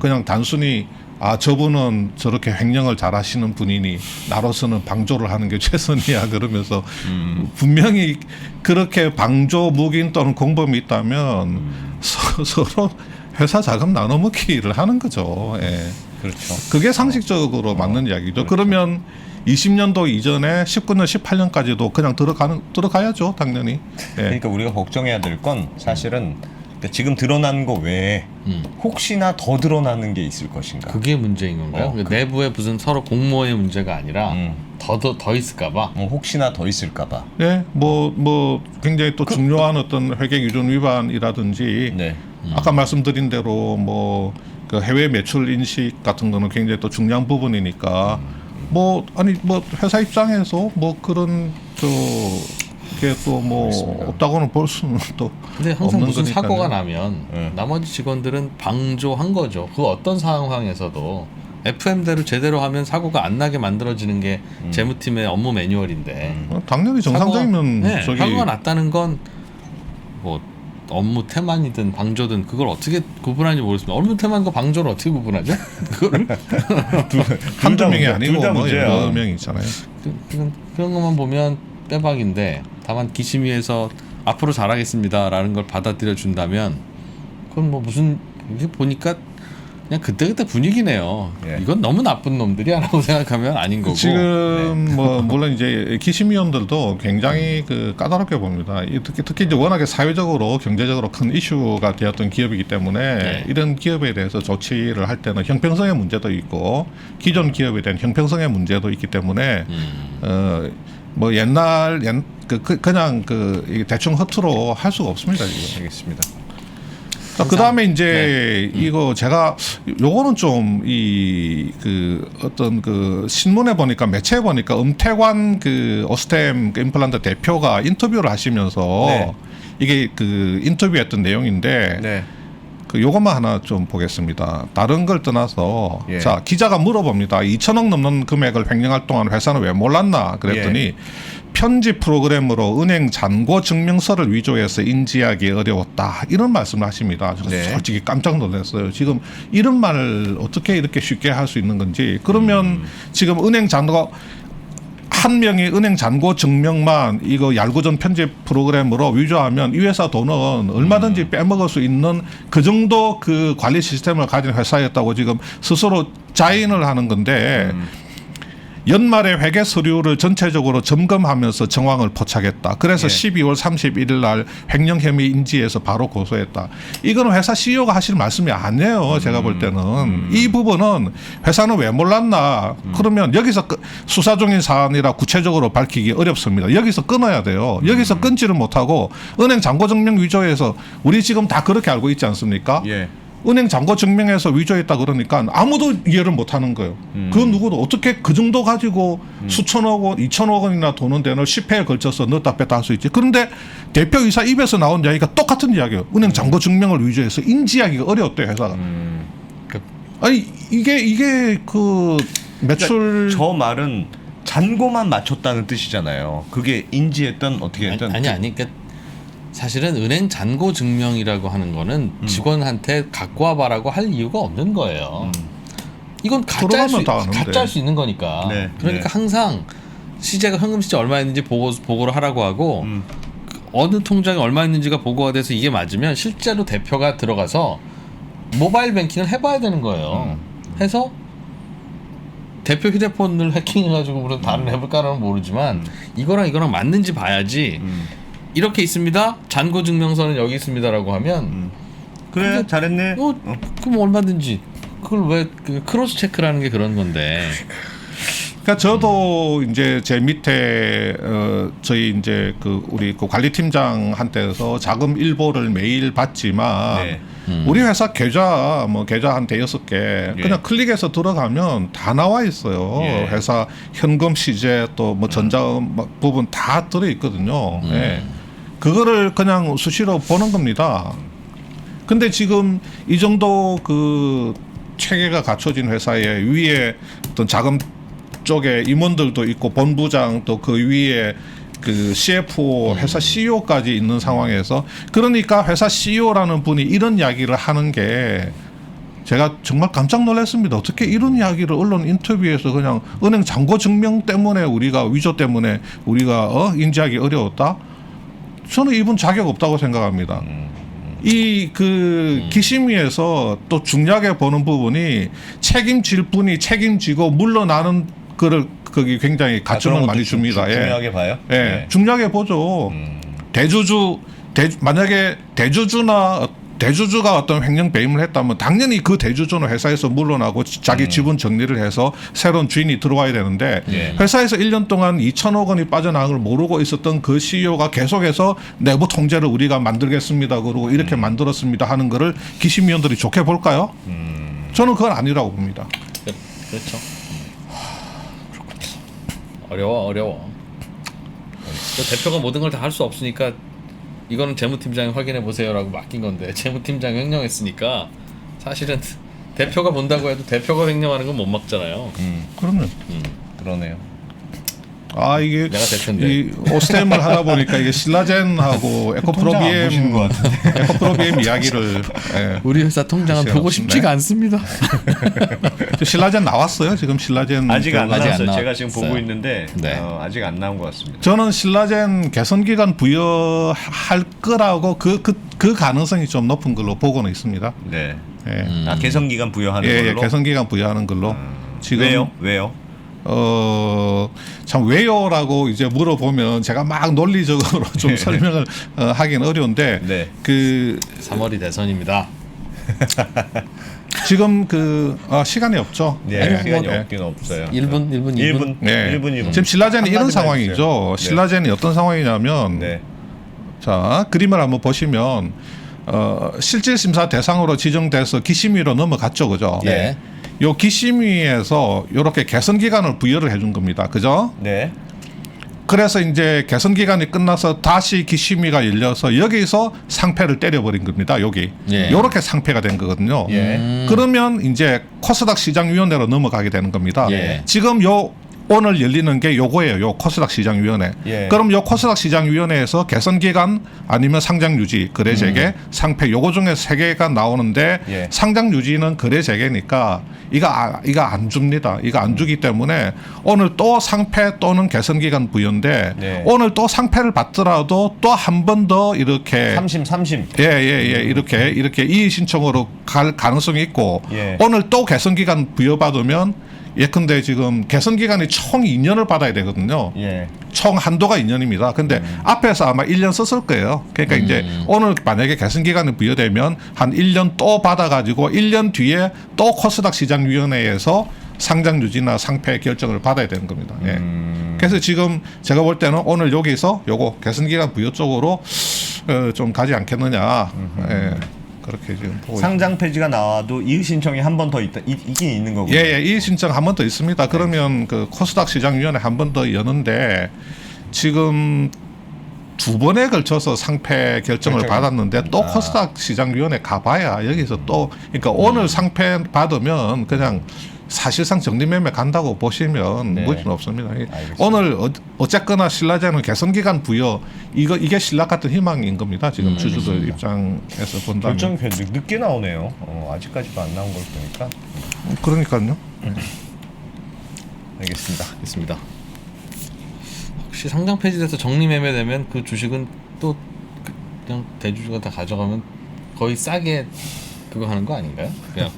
S4: 그냥 단순히 저분은 저렇게 횡령을 잘하시는 분이니 나로서는 방조를 하는 게 최선이야 그러면서 분명히 그렇게 방조 묵인 또는 공범이 있다면 서로 회사 자금 나눠 먹기를 하는 거죠. 예.
S5: 그렇죠.
S4: 그게 상식적으로 맞는 이야기죠. 그러면 20년도 이전에 19년, 18년까지도 그냥 들어가야죠, 당연히. 예.
S5: 그러니까 우리가 걱정해야 될 건 사실은 지금 드러난 거 외에 혹시나 더 드러나는 게 있을 것인가.
S1: 그게 문제인 건가요? 그러니까 내부에 무슨 서로 공모의 문제가 아니라 더 있을까봐.
S5: 혹시나 더 있을까봐.
S4: 예, 뭐 굉장히 또 중요한 어떤 회계 기준 위반이라든지
S5: 네.
S4: 아까 말씀드린 대로 뭐 그 해외 매출 인식 같은 거는 굉장히 또 중요한 부분이니까 뭐 회사 입장에서 뭐 그런 게 또 뭐 없다고는 볼 수는 또
S1: 근데 항상
S4: 없는
S1: 무슨
S4: 거니까요.
S1: 사고가 나면 나머지 직원들은 방조한 거죠. 그 어떤 상황에서도 FM대로 제대로 하면 사고가 안 나게 만들어지는 게 재무팀의 업무 매뉴얼인데
S4: 당연히 정상적이면
S1: 사고가 났다는 건 뭐 업무 태만이든 방조든 그걸 어떻게 구분하는지 모르겠습니다. 업무 태만과 방조를 어떻게 구분하죠? 그거를
S4: 한두 명이 아니고
S5: 둘다
S4: 뭐
S5: 문제야.
S4: 여러 명이 있잖아요.
S1: 그런 것만 보면 빼박인데, 다만 기심위에서 앞으로 잘하겠습니다라는 걸 받아들여 준다면 그건 뭐 무슨 이게 보니까 그냥 그때그때 분위기네요.
S5: 예.
S1: 이건 너무 나쁜 놈들이야라고 생각하면 아닌 거고.
S4: 지금 뭐 물론 이제 기심위원들도 굉장히 그 까다롭게 봅니다. 특히 이제 워낙에 사회적으로 경제적으로 큰 이슈가 되었던 기업이기 때문에 이런 기업에 대해서 조치를 할 때는 형평성의 문제도 있고 기존 기업에 대한 형평성의 문제도 있기 때문에 뭐 그냥 대충 허투루 할 수가 없습니다. 지금.
S5: 알겠습니다.
S4: 그 다음에 이제 이거 제가 요거는 좀 어떤 신문에 보니까 매체에 보니까 음태관 오스템 임플란트 대표가 인터뷰를 하시면서 이게 인터뷰했던 내용인데 요것만 하나 좀 보겠습니다. 다른 걸 떠나서
S5: 예.
S4: 자 기자가 물어봅니다. 2천억 넘는 금액을 횡령할 동안 회사는 왜 몰랐나 그랬더니
S5: 예.
S4: 편집 프로그램으로 은행 잔고 증명서를 위조해서 인지하기 어려웠다 이런 말씀을 하십니다. 저는
S5: 네.
S4: 솔직히 깜짝 놀랐어요. 지금 이런 말을 어떻게 이렇게 쉽게 할 수 있는 건지. 그러면 지금 은행 잔고 한 명이 은행 잔고 증명만 이거 얄구전 편집 프로그램으로 위조하면 이 회사 돈은 얼마든지 빼먹을 수 있는 그 정도 그 관리 시스템을 가진 회사였다고 지금 스스로 자인을 하는 건데 연말에 회계 서류를 전체적으로 점검하면서 정황을 포착했다. 그래서
S5: 예.
S4: 12월 31일 날 횡령 혐의 인지해서 바로 고소했다. 이거는 회사 CEO가 하실 말씀이 아니에요. 제가 볼 때는. 이 부분은 회사는 왜 몰랐나. 그러면 여기서 수사 중인 사안이라 구체적으로 밝히기 어렵습니다. 여기서 끊어야 돼요. 여기서 끊지를 못하고 은행 잔고 증명 위조해서 우리 지금 다 그렇게 알고 있지 않습니까?
S5: 예.
S4: 은행 잔고 증명해서 위조했다 그러니까 아무도 이해를 못하는 거예요. 그 누구도 어떻게 그 정도 가지고 수천억 원, 2천억 원이나 도는 데는 10회에 걸쳐서 넣었다 뺐다 할 수 있지. 그런데 대표이사 입에서 나온 이야기가 똑같은 이야기예요. 은행 잔고 증명을 위조해서 인지하기가 어려웠대요 회사가. 아니 이게 그 매출
S5: 그러니까 저 말은 잔고만 맞췄다는 뜻이잖아요. 그게 인지했던 어떻게 했던
S1: 아니 그러니까 사실은 은행 잔고 증명이라고 하는 거는 직원한테 갖고 와봐라고 할 이유가 없는 거예요. 이건
S4: 들어가면 다 아는데.
S1: 가짜일 수 있는 거니까.
S5: 네,
S1: 그러니까
S5: 네.
S1: 항상 시제가 현금 시제 얼마 있는지 보고를 하라고 하고 어느 통장에 얼마 있는지가 보고가 돼서 이게 맞으면 실제로 대표가 들어가서 모바일 뱅킹을 해봐야 되는 거예요. 해서 대표 휴대폰을 해킹해가지고 물론 다른 해볼까는 모르지만 이거랑 맞는지 봐야지. 이렇게 있습니다. 잔고 증명서는 여기 있습니다라고 하면
S5: 그래 잘했네.
S1: 그럼 얼마든지 그걸 왜 크로스 체크라는 게 그런 건데.
S4: 그러니까 저도 이제 제 밑에 저희 이제 그 우리 그 관리팀장한테서 자금 일보를 매일 받지만
S5: 네.
S4: 우리 회사 계좌 한 대여섯 개 그냥 클릭해서 들어가면 다 나와 있어요.
S5: 예.
S4: 회사 현금 시제 또 뭐 전자금 부분 다 들어 있거든요. 예. 그거를 그냥 수시로 보는 겁니다. 근데 지금 이 정도 그 체계가 갖춰진 회사에 위에 어떤 자금 쪽에 임원들도 있고 본부장 또 그 위에 그 CFO 회사 CEO까지 있는 상황에서 그러니까 회사 CEO라는 분이 이런 이야기를 하는 게 제가 정말 깜짝 놀랐습니다. 어떻게 이런 이야기를 언론 인터뷰에서 그냥 은행 잔고 증명 때문에 우리가 위조 때문에 우리가 인지하기 어려웠다? 저는 이분 자격 없다고 생각합니다. 이 그 기심위에서 또 중요하게 보는 부분이 책임질 분이 책임지고 물러나는 거를 거기 굉장히 가점을
S5: 그런
S4: 많이
S5: 것도
S4: 줍니다. 예.
S5: 중요하게 봐요.
S4: 예,
S5: 네.
S4: 중요하게 보죠. 만약에 대주주가 어떤 횡령 배임을 했다면 당연히 그 대주주는 회사에서 물러나고 자기 지분 정리를 해서 새로운 주인이 들어와야 되는데
S5: 예.
S4: 회사에서 1년 동안 2천억 원이 빠져나간 걸 모르고 있었던 그 CEO가 계속해서 내부 통제를 우리가 만들겠습니다. 그러고 이렇게 만들었습니다 하는 거를 기심위원들이 좋게 볼까요? 저는 그건 아니라고 봅니다.
S1: 그렇죠. 어려워. 또 대표가 모든 걸 다 할 수 없으니까 이거는 재무팀장이 확인해 보세요라고 맡긴 건데 재무팀장이 횡령했으니까 사실은 대표가 본다고 해도 대표가 횡령하는 건 못 막잖아요.
S4: 그럼요.
S5: 그러네요.
S4: 아 이게
S1: 내가 대표인데.
S4: 이 오스템을 하다 보니까 이게 신라젠하고
S5: 통장 안 보시는 것 같은데.
S4: 에코프로비엠 이야기를
S1: 우리 회사 통장은
S4: 글쎄요.
S1: 보고 싶지가
S4: 네.
S1: 않습니다.
S4: 신라젠 나왔어요 지금 신라젠
S5: 아직 안
S1: 아직 안
S5: 나왔어요. 제가
S1: 나왔어요.
S5: 지금 보고 있는데
S1: 네.
S5: 아직 안 나온 것 같습니다.
S4: 저는 신라젠 개선 기간 부여할 거라고 그 가능성이 좀 높은 걸로 보고는 있습니다.
S5: 네.
S4: 예.
S5: 개선 기간 부여하는
S4: 예,
S5: 걸로.
S4: 개선 기간 부여하는 걸로 지금
S5: 왜요?
S4: 참 왜요라고 이제 물어보면 제가 막 논리적으로 좀 설명을 하긴 어려운데
S5: 네.
S4: 그
S1: 3월이 대선입니다.
S4: 지금 시간이 없죠.
S5: 네. 시간이
S4: 네.
S5: 없긴 없어요.
S1: 1분.
S4: 네.
S5: 1분.
S4: 지금 신라젠이 이런
S5: 한마디만
S4: 상황이죠.
S5: 해주세요. 네.
S4: 신라젠이 어떤 상황이냐면
S5: 네.
S4: 자 그림을 한번 보시면 실질 심사 대상으로 지정돼서 기심위로 넘어갔죠, 그죠?
S1: 네.
S4: 요 기심위에서 이렇게 개선 기간을 부여를 해준 겁니다, 그죠?
S5: 네.
S4: 그래서 이제 개선 기간이 끝나서 다시 기심위가 열려서 여기서 상패를 때려버린 겁니다. 여기
S1: 예.
S4: 요렇게 상패가 된 거거든요.
S5: 예.
S4: 그러면 이제 코스닥 시장위원회로 넘어가게 되는 겁니다.
S1: 예.
S4: 지금 요 오늘 열리는 게 요거예요. 요 코스닥 시장위원회.
S5: 예.
S4: 그럼 요 코스닥 시장위원회에서 개선 기간 아니면 상장 유지, 거래 재개, 상패 요거 중에 세 개가 나오는데
S5: 예.
S4: 상장 유지는 거래 재개니까 이거 안 줍니다. 이거 안 주기 때문에 오늘 또 상패 또는 개선 기간 부여인데
S5: 네.
S4: 오늘 또 상패를 받더라도 또 한 번 더 이렇게
S5: 삼심.
S4: 예. 이렇게 이의 신청으로 갈 가능성이 있고
S5: 예.
S4: 오늘 또 개선 기간 부여받으면 예컨대 지금 개선 기간이 총 2년을 받아야 되거든요.
S5: 예.
S4: 총 한도가 2년입니다. 근데 앞에서 아마 1년 썼을 거예요. 그러니까 이제 오늘 만약에 개선 기간이 부여되면 한 1년 또 받아가지고 1년 뒤에 또 코스닥 시장위원회에서 상장 유지나 상패 결정을 받아야 되는 겁니다. 예. 그래서 지금 제가 볼 때는 오늘 여기서 요거 개선 기간 부여 쪽으로 좀 가지 않겠느냐. 예. 그렇게 지금 보고
S5: 상장 폐지가 나와도 이의 신청이 한 번 더 있긴 있는 거고요.
S4: 예, 이의 신청 한 번 더 있습니다. 그러면 그 코스닥 시장위원회 한 번 더 여는데 지금 2번에 걸쳐서 상패 결정을 받았는데 또 코스닥 시장위원회 가봐야 여기서 또 그러니까 오늘 상패 받으면 그냥 사실상 정리매매 간다고 보시면
S5: 네.
S4: 무리는 없습니다.
S5: 알겠습니다.
S4: 오늘 어쨌거나 신라제는 개선 기간 부여 이게 신라 같은 희망인 겁니다. 지금 주주들 입장에서 본다면
S5: 결정이 늦게 나오네요. 아직까지도 안 나온 걸 보니까.
S4: 그러니까요.
S5: 알겠습니다.
S1: 혹시 상장 폐지돼서 정리 매매되면 그 주식은 또 그냥 대주주가 다 가져가면 거의 싸게 그거 하는 거 아닌가요? 그냥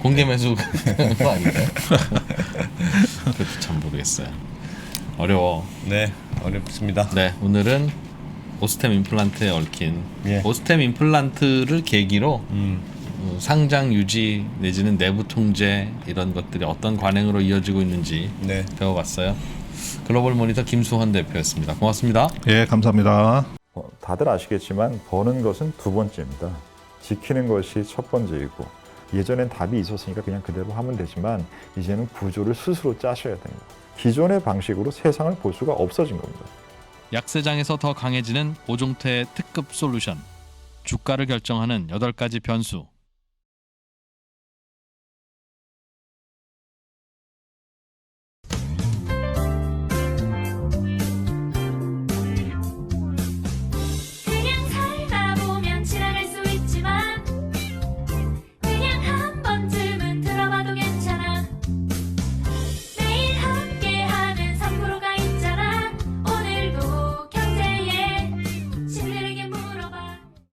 S1: 공개 매수 하는 거 아닌가요? 그것도 참 모르겠어요. 어려워.
S5: 네, 어렵습니다.
S1: 네, 오늘은 오스템 임플란트에 얽힌
S5: 예.
S1: 오스템 임플란트를 계기로 상장 유지 내지는 내부 통제 이런 것들이 어떤 관행으로 이어지고 있는지
S5: 네.
S1: 배워봤어요. 글로벌 모니터 김수헌 대표였습니다. 고맙습니다.
S4: 예, 감사합니다.
S6: 다들 아시겠지만 버는 것은 두 번째입니다. 지키는 것이 첫 번째이고 예전엔 답이 있었으니까 그냥 그대로 하면 되지만 이제는 구조를 스스로 짜셔야 됩니다. 기존의 방식으로 세상을 볼 수가 없어진 겁니다.
S1: 약세장에서 더 강해지는 오종태의 특급 솔루션. 주가를 결정하는 8가지 변수.